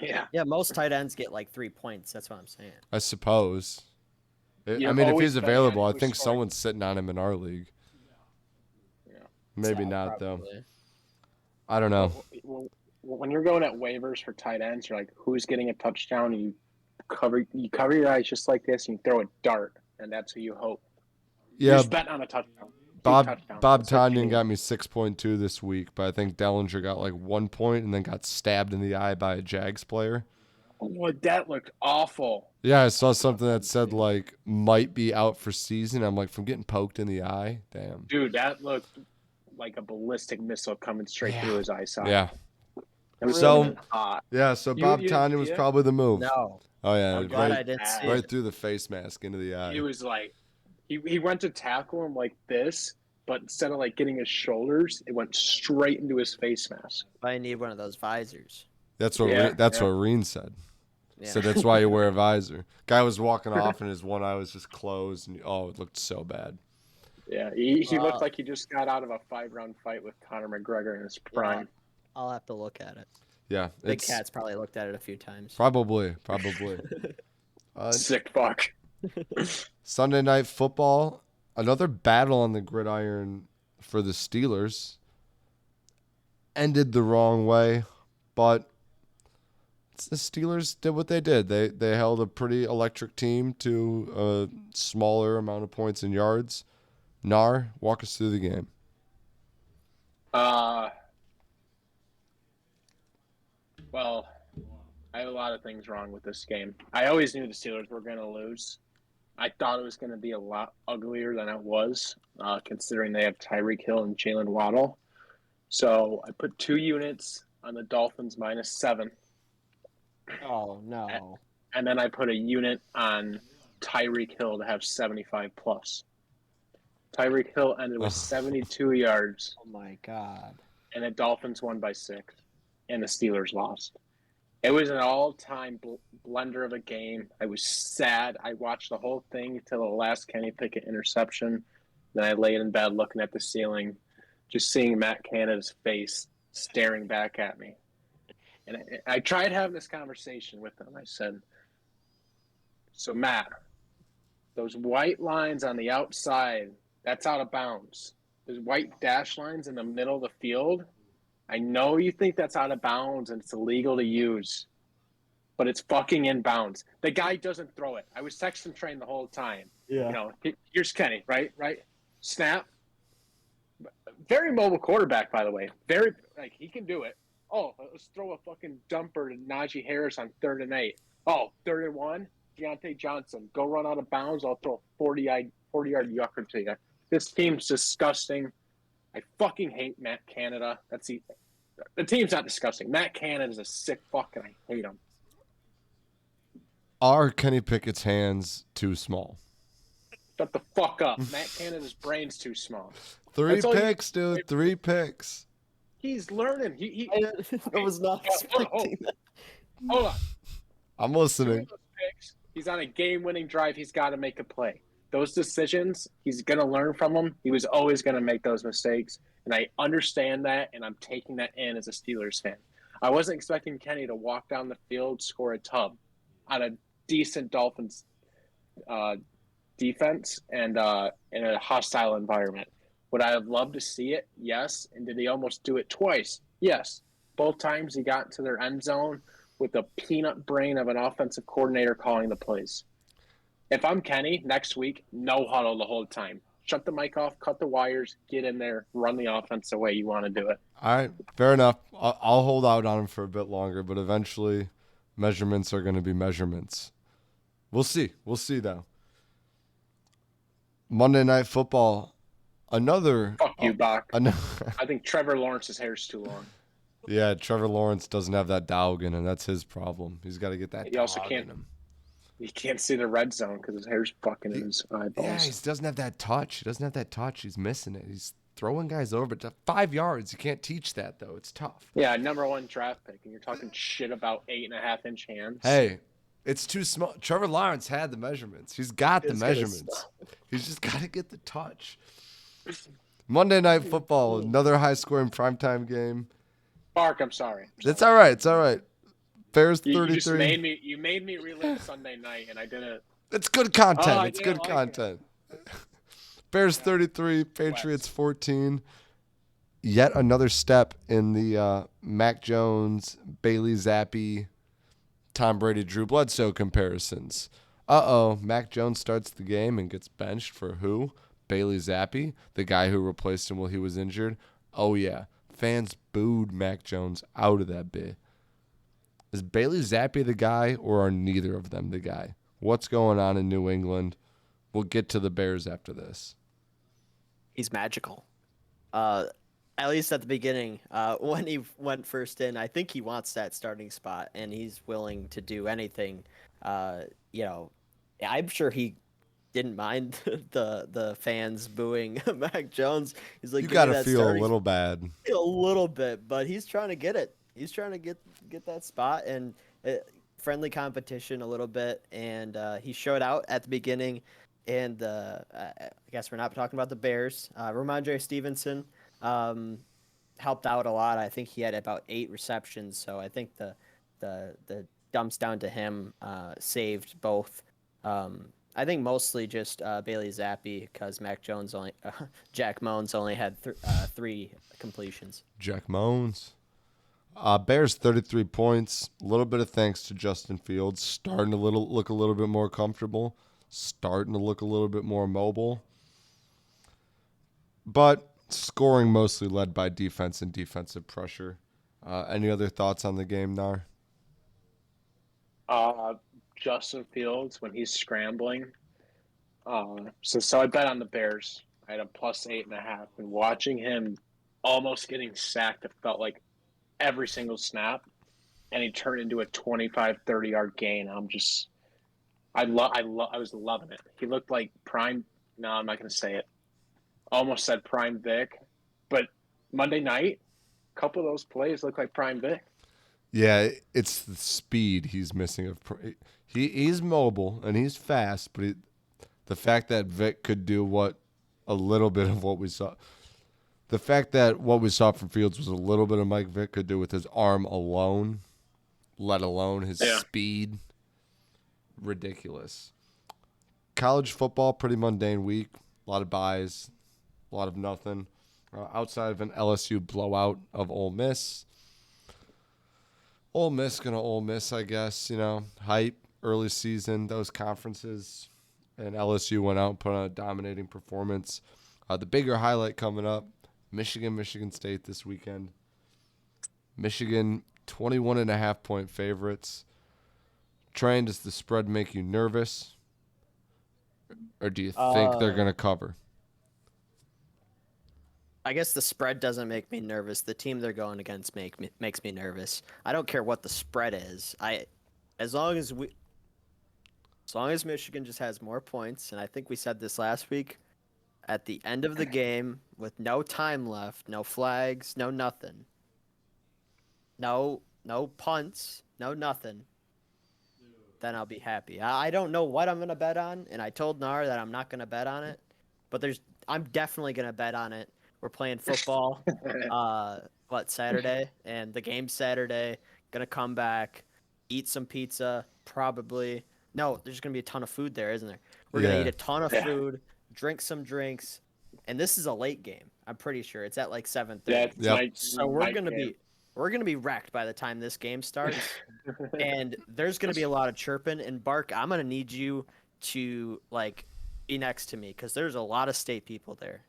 Yeah, most tight ends get 3 points. That's what I'm saying. I suppose. If he's available, I think someone's sitting on him in our league. Yeah. Maybe not, probably. Though. I don't know. When you're going at waivers for tight ends, you're like, who's getting a touchdown? And you cover your eyes just like this, and you throw a dart, and that's who you hope. Yeah. You're just betting on a touchdown. Bob Tonyan got me 6.2 this week, but I think Dellinger got 1 point and then got stabbed in the eye by a Jags player. Oh, that looked awful. Yeah, I saw something that said might be out for season. I'm like, from getting poked in the eye, damn. Dude, that looked like a ballistic missile coming straight through his eye socket. Yeah. So hot. Yeah, so Bob Tonyan was probably the move. No. Oh yeah, I'm glad I didn't see right it. through the face mask into the eye. He was he went to tackle him like this, but instead of getting his shoulders, it went straight into his face mask. I need one of those visors. That's what Reen said. Yeah. So that's why you wear a visor. Guy was walking off and his one eye was just closed, and it looked so bad. Yeah, he looked Well, like he just got out of a 5-round fight with Conor McGregor in his prime. I'll have to look at it. Yeah, Big it's Cat's probably looked at it a few times. probably. Sick fuck. Sunday Night Football, another battle on the gridiron for the Steelers. Ended the wrong way, but the Steelers did what they did. They held a pretty electric team to a smaller amount of points and yards. Gnar, walk us through the game. Well, I have a lot of things wrong with this game. I always knew the Steelers were going to lose. I thought it was going to be a lot uglier than it was, considering they have Tyreek Hill and Jalen Waddle. So I put 2 units on the Dolphins -7. Oh no! And then I put a unit on Tyreek Hill to have 75 plus. Tyreek Hill ended with 72 yards. Oh my god! And the Dolphins won by 6, and the Steelers lost. It was an all-time blender of a game. I was sad. I watched the whole thing until the last Kenny Pickett interception. Then I laid in bed looking at the ceiling, just seeing Matt Canada's face staring back at me. And I tried having this conversation with him. I said, so Matt, those white lines on the outside, that's out of bounds. Those white dash lines in the middle of the field, I know you think that's out of bounds and it's illegal to use, but it's fucking in bounds. The guy doesn't throw it. I was texting Train the whole time. Yeah. You know, here's Kenny, right? Snap. Very mobile quarterback, by the way. Very, he can do it. Oh, let's throw a fucking dumper to Najee Harris on 3rd and 8. Oh, 3rd and 1, Deontay Johnson. Go run out of bounds. I'll throw a 40-yard yucker to you. This team's disgusting. I fucking hate Matt Canada. The team's not disgusting. Matt Canada is a sick fuck, and I hate him. Are Kenny Pickett's hands too small? Shut the fuck up. Matt Canada's brain's too small. 3 picks, dude. 3 picks. He's learning. I was not expecting that. Hold on. I'm listening. Picks, he's on a game-winning drive. He's got to make a play. Those decisions, he's going to learn from them. He was always going to make those mistakes, and I understand that, and I'm taking that in as a Steelers fan. I wasn't expecting Kenny to walk down the field, score a tub on a decent Dolphins defense and in a hostile environment. Would I have loved to see it? Yes. And did he almost do it twice? Yes. Both times he got to their end zone with the peanut brain of an offensive coordinator calling the plays. If I'm Kenny, next week, no huddle the whole time. Shut the mic off, cut the wires, get in there, run the offense the way you want to do it. All right, fair enough. I'll hold out on him for a bit longer, but eventually measurements are going to be measurements. We'll see. We'll see, though. Monday Night Football. Fuck you, Bach. Another, I think Trevor Lawrence's hair's too long. yeah, Trevor Lawrence doesn't have that dog in him. That's his problem. He's got to get that He also dog can't- in him. You can't see the red zone because his hair's fucking in his eyeballs. Yeah, he doesn't have that touch. He doesn't have that touch. He's missing it. He's throwing guys over to 5 yards. You can't teach that, though. It's tough. Yeah, #1 draft pick, and you're talking shit about 8.5-inch hands. Hey, it's too small. Trevor Lawrence had the measurements. He's got the measurements. He's just got to get the touch. Monday Night Football, another high-scoring primetime game. Bark, I'm sorry. It's all right. It's all right. Bears You 33. just made me relive Sunday night, and I didn't. It's good content. Oh, It's I good didn't like content. Bears 33, Patriots 14. Yet another step in the Mac Jones, Bailey Zappi, Tom Brady, Drew Bledsoe comparisons. Mac Jones starts the game and gets benched for who? Bailey Zappi, the guy who replaced him while he was injured. Oh, yeah. Fans booed Mac Jones out of that bit. Is Bailey Zappi the guy, or are neither of them the guy? What's going on in New England? We'll get to the Bears after this. He's magical. At least at the beginning, when he went first in, I think he wants that starting spot, and he's willing to do anything. I'm sure he didn't mind the fans booing Mac Jones. He's like, You got to feel a little bad. A little bit, but he's trying to get it. He's trying to get that spot, and friendly competition a little bit, and he showed out at the beginning. And I guess we're not talking about the Bears. Ramondre Stevenson helped out a lot. I think he had about 8 receptions, so I think the dumps down to him saved both. I think mostly just Bailey Zappi because Jack Moans only had 3 completions. Jack Moans. Bears 33 points. A little bit of thanks to Justin Fields starting to look a little bit more comfortable, starting to look a little bit more mobile. But scoring mostly led by defense and defensive pressure. Any other thoughts on the game, Gnar? Justin Fields when he's scrambling. So I bet on the Bears. I had a plus 8.5, and watching him almost getting sacked, it felt like every single snap, and he turned into a 25, 30-yard gain. I was loving it. He looked like prime. No, I'm not going to say it. Almost said prime Vic, but Monday night, a couple of those plays look like prime Vic. Yeah, it's the speed he's missing. He's mobile and he's fast, but the fact that Vic could do a little bit of what we saw. The fact that what we saw from Fields was a little bit of Mike Vick could do with his arm alone, let alone his speed. Ridiculous. College football, pretty mundane week. A lot of buys, a lot of nothing. Outside of an LSU blowout of Ole Miss. Ole Miss gonna Ole Miss, I guess. Hype, early season, those conferences. And LSU went out and put on a dominating performance. The bigger highlight coming up, Michigan State this weekend. Michigan, 21.5-point favorites. Trey, does the spread make you nervous? Or do you think they're going to cover? I guess the spread doesn't make me nervous. The team they're going against makes me nervous. I don't care what the spread is. As long as Michigan just has more points, and I think we said this last week, at the end of the game, with no time left, no flags, no nothing, no punts, no nothing, then I'll be happy. I don't know what I'm gonna bet on, and I told Gnar that I'm not gonna bet on it, but I'm definitely gonna bet on it. We're playing football, Saturday, and the game's Saturday. Gonna come back, eat some pizza, probably. No, there's gonna be a ton of food there, isn't there? We're gonna eat a ton of food, drink some drinks, and this is a late game. I'm pretty sure it's at like 7:30. So we're gonna be wrecked by the time this game starts, and there's gonna be a lot of chirping. And Bark, I'm gonna need you to be next to me because there's a lot of state people there.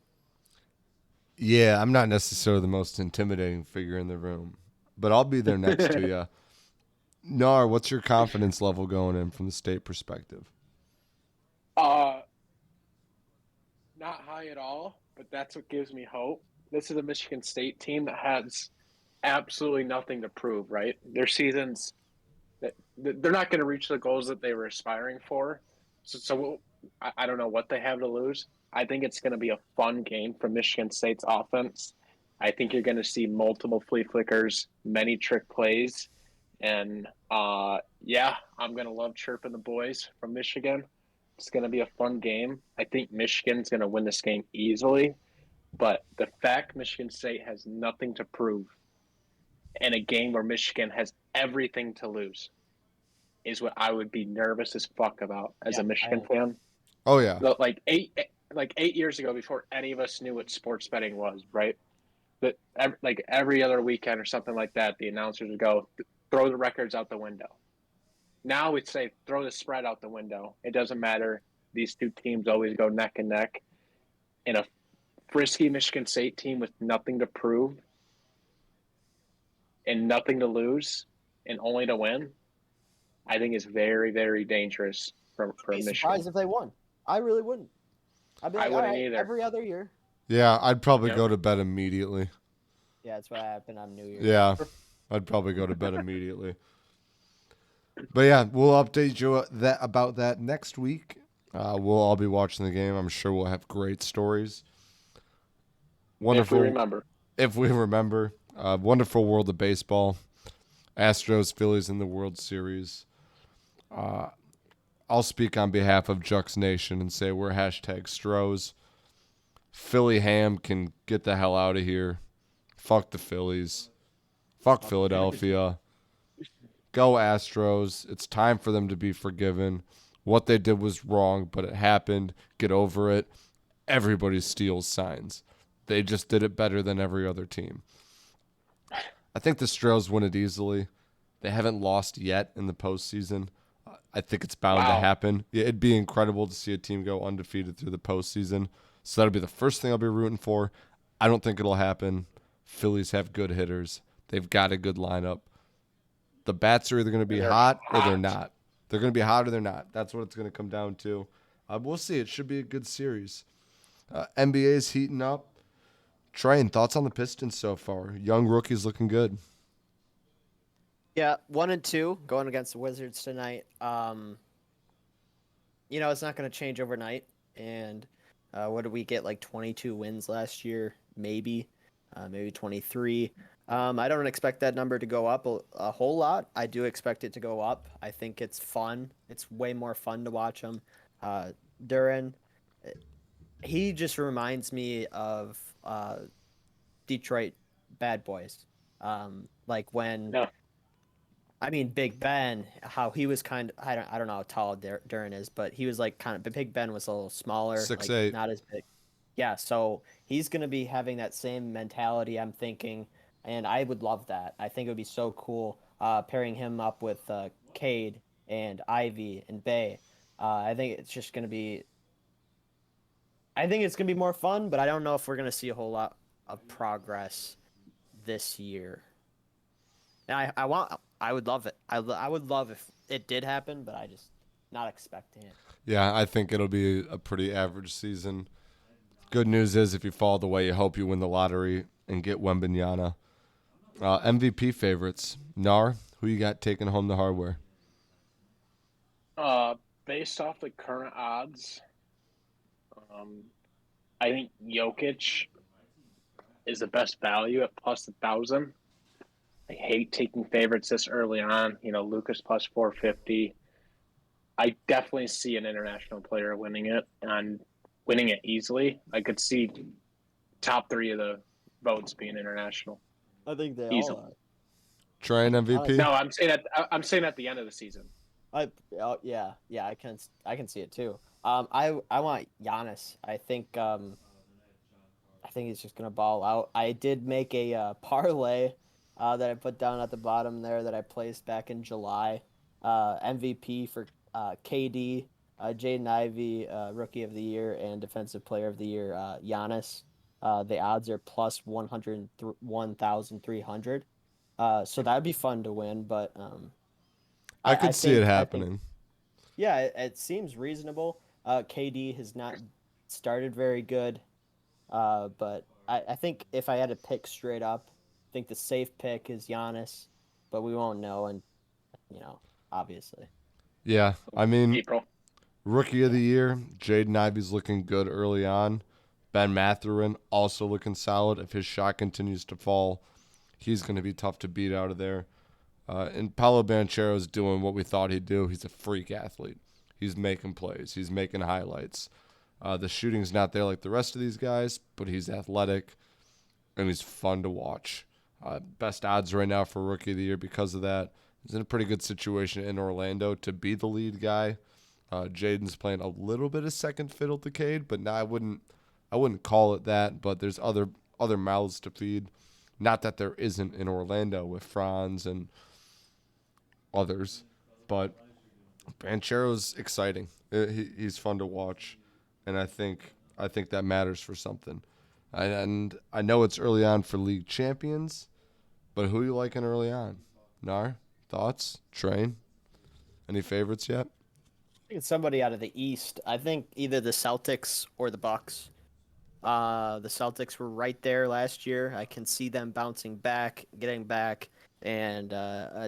Yeah, I'm not necessarily the most intimidating figure in the room, but I'll be there next to you. Gnar, what's your confidence level going in from the state perspective? Not high at all, but that's what gives me hope. This is a Michigan State team that has absolutely nothing to prove, right? Their seasons, they're not going to reach the goals that they were aspiring for. So I don't know what they have to lose. I think it's going to be a fun game for Michigan State's offense. I think you're going to see multiple flea flickers, many trick plays. And, I'm going to love chirping the boys from Michigan. It's going to be a fun game. I think Michigan's going to win this game easily. But the fact Michigan State has nothing to prove in a game where Michigan has everything to lose is what I would be nervous as fuck about as a Michigan fan. Oh, yeah. Like 8 years ago, before any of us knew what sports betting was, right? But every other weekend or something like that, the announcers would go, throw the records out the window. Now we'd say, throw the spread out the window. It doesn't matter. These two teams always go neck and neck. And a frisky Michigan State team with nothing to prove and nothing to lose and only to win, I think is very, very dangerous for Michigan. Surprised if they won. I really wouldn't. I'd be like, I wouldn't either. Every other year. Yeah, I'd probably go to bed immediately. Yeah, that's what happened on New Year's. Yeah, I'd probably go to bed immediately. But yeah, we'll update you about that next week. We'll all be watching the game. I'm sure we'll have great stories. Wonderful. If we remember. Wonderful world of baseball. Astros, Phillies in the World Series. I'll speak on behalf of Jux Nation and say we're hashtag Stros. Philly Ham can get the hell out of here. Fuck the Phillies. Fuck Philadelphia. Go Astros. It's time for them to be forgiven. What they did was wrong, but it happened. Get over it. Everybody steals signs. They just did it better than every other team. I think the Stros win it easily. They haven't lost yet in the postseason. I think it's bound to happen. Yeah, it'd be incredible to see a team go undefeated through the postseason. So that'll be the first thing I'll be rooting for. I don't think it'll happen. Phillies have good hitters. They've got a good lineup. The bats are either going to be hot or they're not. They're going to be hot or they're not. That's what it's going to come down to. We'll see. It should be a good series. NBA's heating up. Train, thoughts on the Pistons so far? Young rookies looking good. Yeah, 1-2 going against the Wizards tonight. It's not going to change overnight. And what did we get? Like 22 wins last year, maybe 23. I don't expect that number to go up a whole lot. I do expect it to go up. I think it's fun. It's way more fun to watch him. Duran, he just reminds me of Detroit Bad Boys. Like when. No. I mean, Big Ben, how he was I don't know how tall Duran is, but he was like Big Ben was a little smaller, 6'8". not as big. Yeah, so he's going to be having that same mentality, I'm thinking, and I would love that. I think it would be so cool pairing him up with Cade and Ivy and Bay. I think it's just going to be more fun, but I don't know if we're going to see a whole lot of progress this year. And I would love it. I would love if it did happen, but I just not expecting it. Yeah, I think it'll be a pretty average season. Good news is if you fall the way you hope, you win the lottery and get Wembanyama. MVP favorites. Gnar, who you got taking home the hardware? Based off the current odds, I think Jokic is the best value at plus 1,000. I hate taking favorites this early on. Lucas plus 450. I definitely see an international player winning it and winning it easily. I could see top 3 of the votes being international. I think they easily. all are. Train MVP? No, I'm saying at the end of the season. I can see it too. I want Giannis. I think he's just gonna ball out. I did make a parlay that I put down at the bottom there that I placed back in July. MVP for KD, Jaden Ivey, Rookie of the Year, and Defensive Player of the Year, Giannis. The odds are plus 1,300. So that'd be fun to win, but I could see it happening. It seems reasonable. KD has not started very good, but I think if I had to pick straight up, I think the safe pick is Giannis, but we won't know, and obviously. Yeah, I mean, April. Rookie of the Year, Jaden Ivey's looking good early on. Ben Mathurin also looking solid. If his shot continues to fall, he's going to be tough to beat out of there. And Paolo Banchero's doing what we thought he'd do. He's a freak athlete. He's making plays. He's making highlights. The shooting's not there like the rest of these guys, but he's athletic, and he's fun to watch. Best odds right now for Rookie of the Year because of that. He's in a pretty good situation in Orlando to be the lead guy. Jaden's playing a little bit of second fiddle to Cade, but I wouldn't call it that. But there's other mouths to feed. Not that there isn't in Orlando with Franz and others, but Banchero's exciting. He's fun to watch, and I think that matters for something. And I know it's early on for league champions, but who you liking early on? Gnar, thoughts? Train? Any favorites yet? I think it's somebody out of the East. I think either the Celtics or the Bucks. The Celtics were right there last year. I can see them bouncing back, getting back, and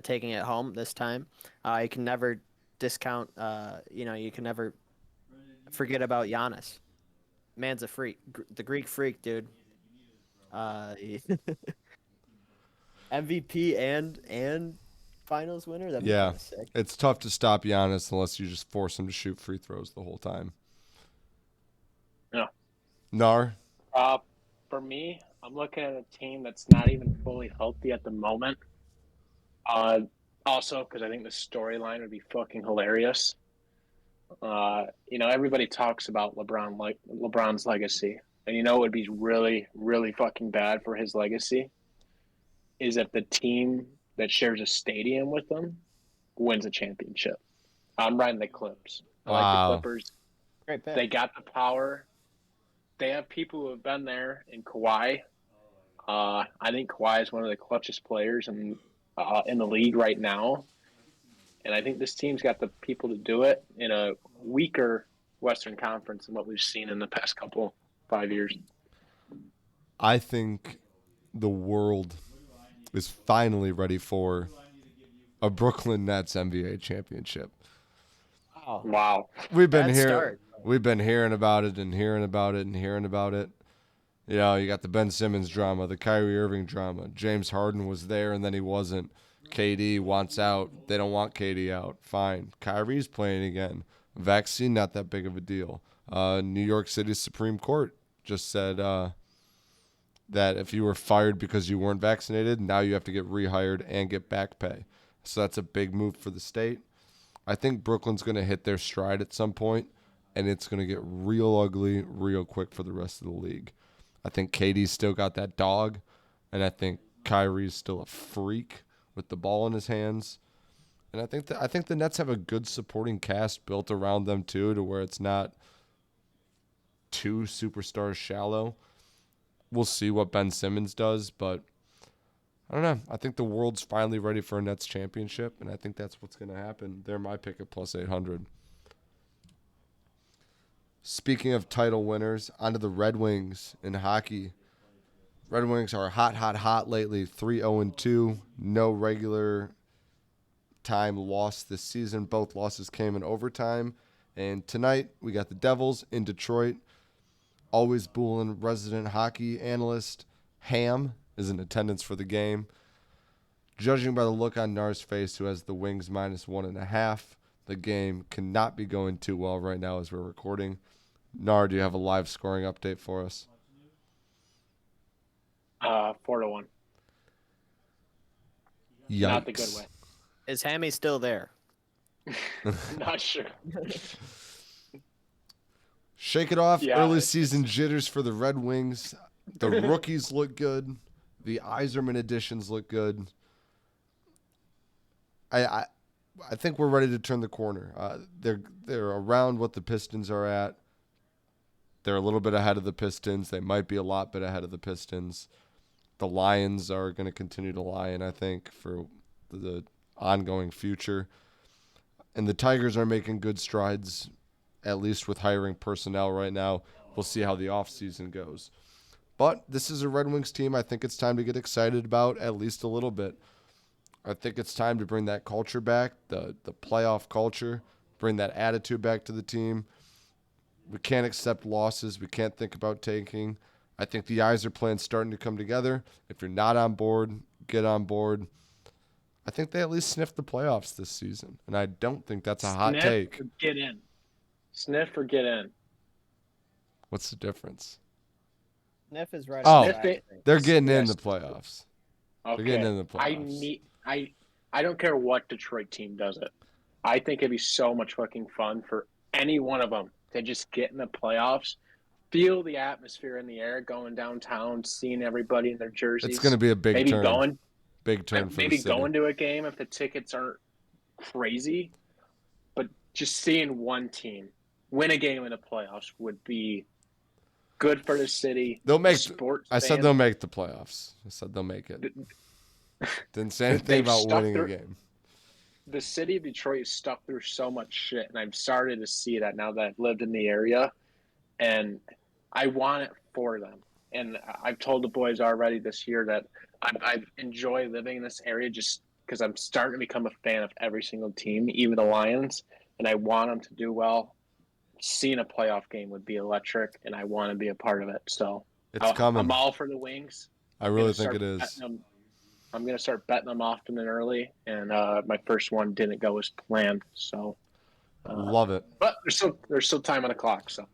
taking it home this time. You can never discount. You can never forget about Giannis. Man's a freak, the Greek freak, dude. MVP and Finals winner? That'd be Yeah. kind of sick. It's tough to stop Giannis unless you just force him to shoot free throws the whole time. Yeah. Gnar? For me, I'm looking at a team that's not even fully healthy at the moment. Also, because I think the storyline would be fucking hilarious. Everybody talks about LeBron's legacy, and it would be really, really fucking bad for his legacy. Is if the team that shares a stadium with them wins a championship. I'm riding the Clips. I like the Wow. Clippers. Great pick. They got the power. They have people who have been there in Kawhi. I think Kawhi is one of the clutchest players in the league right now. And I think this team's got the people to do it in a weaker Western Conference than what we've seen in the past 5 years. I think the world is finally ready for a Brooklyn Nets NBA championship. Wow. We've been Bad hearing about it and hearing about it and hearing about it. You got the Ben Simmons drama, the Kyrie Irving drama. James Harden was there and then he wasn't. KD wants out. They don't want KD out. Fine. Kyrie's playing again. Vaccine, not that big of a deal. New York City Supreme Court just said that if you were fired because you weren't vaccinated, now you have to get rehired and get back pay. So that's a big move for the state. I think Brooklyn's going to hit their stride at some point, and it's going to get real ugly real quick for the rest of the league. I think KD's still got that dog, and I think Kyrie's still a freak with the ball in his hands. And I think the Nets have a good supporting cast built around them too, to where it's not too superstars shallow. We'll see what Ben Simmons does, but I don't know. I think the world's finally ready for a Nets championship, and I think that's what's going to happen. They're my pick at plus 800. Speaking of title winners, onto the Red Wings in hockey. Red Wings are hot lately, 3-0-2. No regular time loss this season. Both losses came in overtime. And tonight, we got the Devils in Detroit. Always Bullen resident hockey analyst Ham is in attendance for the game. Judging by the look on Gnar's face, who has the Wings -1.5, the game cannot be going too well right now as we're recording. Gnar, do you have a live scoring update for us? 4-1. Yikes. Not the good way. Is Hammy still there? Not sure. Shake it off. Yeah, Early season jitters for the Red Wings. The rookies look good. The Yzerman additions look good. I think we're ready to turn the corner. They're around what the Pistons are at. They're a little bit ahead of the Pistons. They might be a lot bit ahead of the Pistons. The Lions are going to continue to lion, I think, for the ongoing future. And the Tigers are making good strides, at least with hiring personnel right now. We'll see how the offseason goes. But this is a Red Wings team I think it's time to get excited about at least a little bit. I think it's time to bring that culture back, the playoff culture, bring that attitude back to the team. We can't accept losses. We can't think about tanking. I think the Yzer plan's starting to come together. If you're not on board, get on board. I think they at least sniffed the playoffs this season, and I don't think that's a hot take. Sniff or get in. Sniff or get in. What's the difference? Sniff is right. Oh, on track. they're getting in Yes. the playoffs. Okay. They're getting in the playoffs. I don't care what Detroit team does it. I think it'd be so much fucking fun for any one of them to just get in the playoffs, feel the atmosphere in the air, going downtown, seeing everybody in their jerseys. It's going to be a big maybe turn. going, Big turn for maybe the city. going to a game if the tickets aren't crazy, but just seeing one team win a game in the playoffs would be good for the city. They'll make. Sports. I said they'll make the playoffs. I said they'll make it. Didn't say anything They've about stuck winning a through- game. The city of Detroit is stuck through so much shit, and I've started to see that now that I've lived in the area, and I want it for them. And I've told the boys already this year that I enjoy living in this area just because I'm starting to become a fan of every single team, even the Lions, and I want them to do well. Seeing a playoff game would be electric, and I want to be a part of it. So It's coming. I'm all for the Wings. I really Gonna think it start is. betting them I'm gonna start betting them often and early, and my first one didn't go as planned. So, Love it. but there's still time on the clock. So You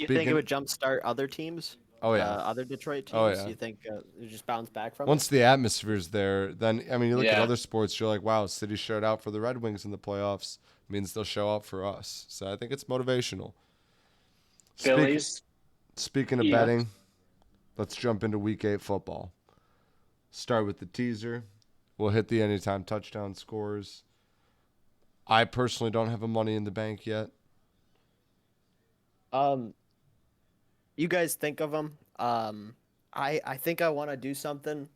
think it Speaking, would jumpstart other teams? oh yeah, Other Detroit oh teams? yeah. You think it just bounce back from it? Once the atmosphere's there, then I mean, you look at yeah, other sports. You're like, wow, City showed out for the Red Wings in the playoffs. Means they'll show up for us. So I think it's motivational. Speak, Phillies. Speaking of Yeah, betting, let's jump into Week 8 football. Start with the teaser. We'll hit the anytime touchdown scores. I personally don't have a money in the bank yet. Um, you guys think of them. I think I want to do something.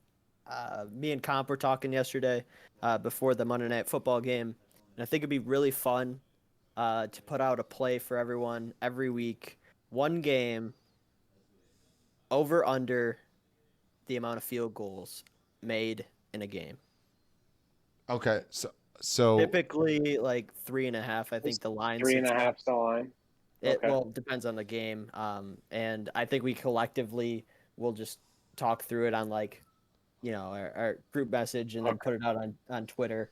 Me and Comp were talking yesterday before the Monday Night Football game, and I think it'd be really fun to put out a play for everyone every week. One game over under the amount of field goals made in a game. Okay, so Typically, like 3.5. I it's think the line three and sits a at. half the line. It Okay. well depends on the game, and I think we collectively will just talk through it on like, our group message and then Okay. put it out on Twitter.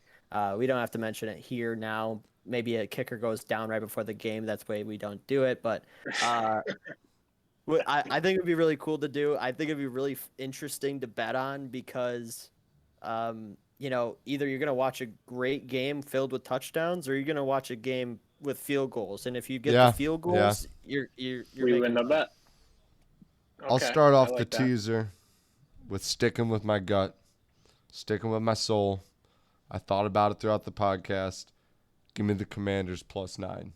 We don't have to mention it here now. Maybe a kicker goes down right before the game. That's why we don't do it. But uh, I think it'd be really cool to do. I think it'd be really interesting to bet on because, either you're gonna watch a great game filled with touchdowns, or you're gonna watch a game with field goals. And if you get the yeah, field yeah. goals, you're We win making the money. bet. I'll Okay, start I off the like that. teaser with sticking with my gut, sticking with my soul. I thought about it throughout the podcast. Give me the Commanders +9.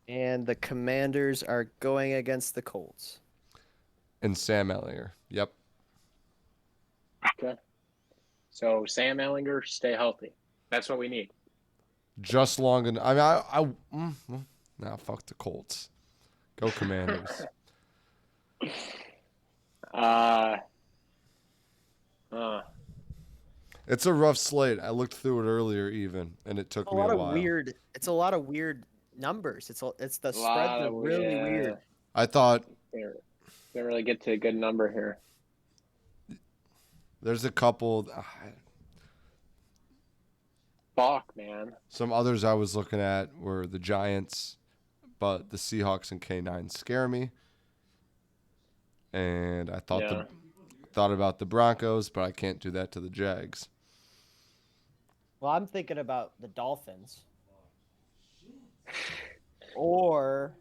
And the Commanders are going against the Colts. And Sam Ellinger. Yep. Okay. So Sam Ellinger, stay healthy. That's what we need. Just long enough. I mean, nah, fuck the Colts. Go Commanders. uh, uh, It's a rough slate. I looked through it earlier even, and it took A me lot a of while. weird. It's a lot of weird numbers. It's the a spreads lot are of really yeah. weird. I thought Didn't really get to a good number here. there's a couple. Fuck, man. Some others I was looking at were the Giants, but the Seahawks and K9 scare me. And I Yeah. thought about the Broncos, but I can't do that to the Jags. Well, I'm thinking about the Dolphins or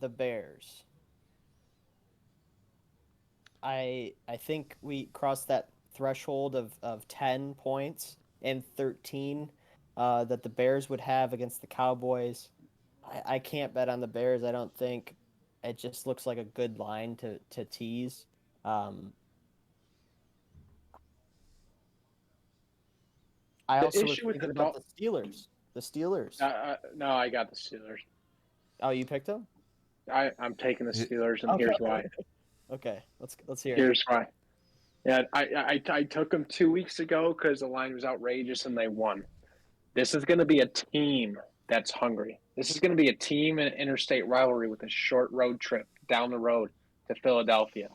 the Bears. I think we crossed that threshold of 10 points and 13 that the Bears would have against the Cowboys. I can't bet on the Bears. I don't think it just looks like a good line to tease. I The also was issue with thinking the about the Steelers. The Steelers. no, I got the Steelers. Oh, you picked them? I'm taking the Steelers, and Okay. here's why. Okay, let's hear it. Here's why. Yeah, I took them 2 weeks ago because the line was outrageous and they won. This is going to be a team that's hungry. This is going to be a team in an interstate rivalry with a short road trip down the road to Philadelphia.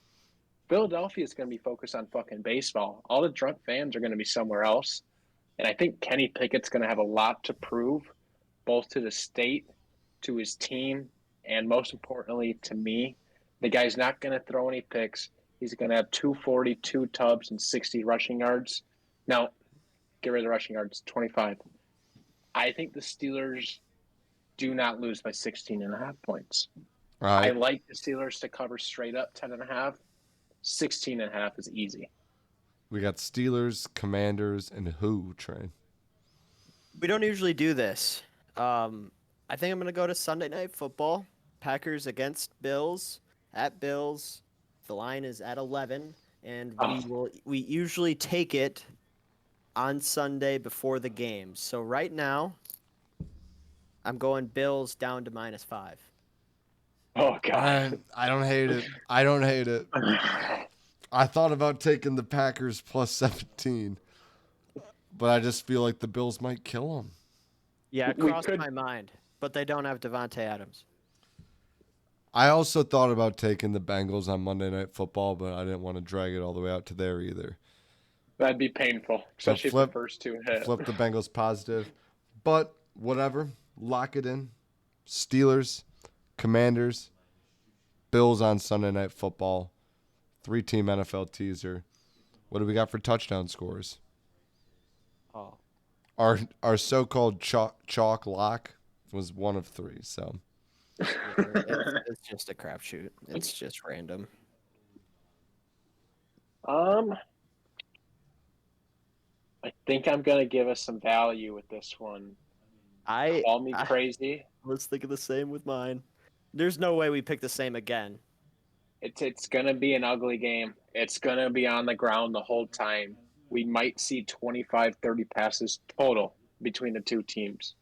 Philadelphia is going to be focused on fucking baseball. All the drunk fans are going to be somewhere else. And I think Kenny Pickett's going to have a lot to prove, both to the state, to his team, and most importantly, to me. The guy's not going to throw any picks. He's going to have 240, 2 tubs, and 60 rushing yards. Now, get rid of the rushing yards, 25. I think the Steelers do not lose by 16.5 points. All I right. like the Steelers to cover straight up 10.5. 16.5 is easy. We got Steelers, Commanders, and who, Trey? We don't usually do this. I think I'm gonna go to Sunday Night Football. Packers against Bills at Bills. The line is at 11, and we usually take it on Sunday before the game. So right now, I'm going Bills down to -5. Oh, God. I don't hate it. I don't hate it. I thought about taking the Packers +17, but I just feel like the Bills might kill them. Yeah, it We crossed could- my mind, but they don't have Devontae Adams. I also thought about taking the Bengals on Monday Night Football, but I didn't want to drag it all the way out to there either. That'd be painful, But especially if the first two hit. flip the Bengals positive. But whatever, lock it in. Steelers, Commanders, Bills on Sunday Night Football. 3-team NFL teaser. What do we got for touchdown scores? Oh, Our so-called chalk lock was 1 of 3. So yeah, it's just a crapshoot. It's just random. I think I'm gonna give us some value with this one. Call me I crazy. was thinking the same with mine. There's no way we pick the same again. It's gonna be an ugly game. It's gonna be on the ground the whole time. We might see 25, 30 passes total between the two teams.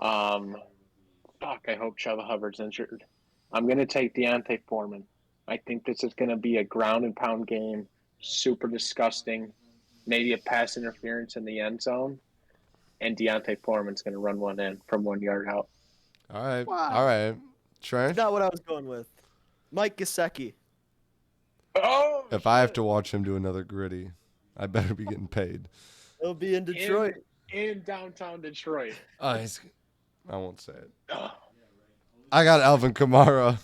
Fuck, I hope Chuba Hubbard's injured. I'm gonna take Deontay Foreman. I think this is gonna be a ground and pound game, super disgusting, maybe a pass interference in the end zone, and Deontay Foreman's gonna run one in from 1 yard out. all right, Wow. all right. Trent, Not what I was going with. Mike Gesicki. Oh, if I have to watch him do another gritty, I better be getting paid. He'll be in Detroit. in downtown Detroit. I won't say it. Oh. I got Alvin Kamara.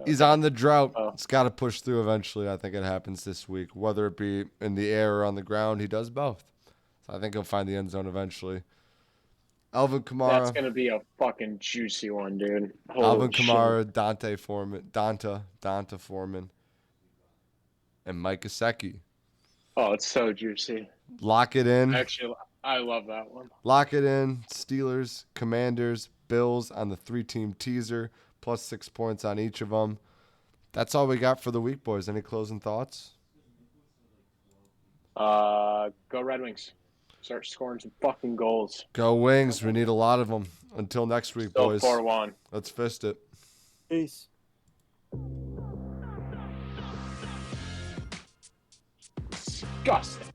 He's on the drought. Oh. It's got to push through eventually. I think it happens this week. Whether it be in the air or on the ground, he does both. So I think he'll find the end zone eventually. Alvin Kamara. That's gonna be a fucking juicy one, dude. Holy Alvin shit. Kamara, Donta Foreman, and Mike Gesicki. Oh, it's so juicy. Lock it in. Actually, I love that one. Lock it in. Steelers, Commanders, Bills on the 3-team teaser, plus 6 points on each of them. That's all we got for the week, boys. Any closing thoughts? Go Red Wings. Start scoring some fucking goals. Go Wings. We need a lot of them. Until next week, Still boys. 4-1. Let's fist it. Peace. Disgusting.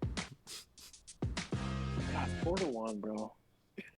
God, 4-1, bro.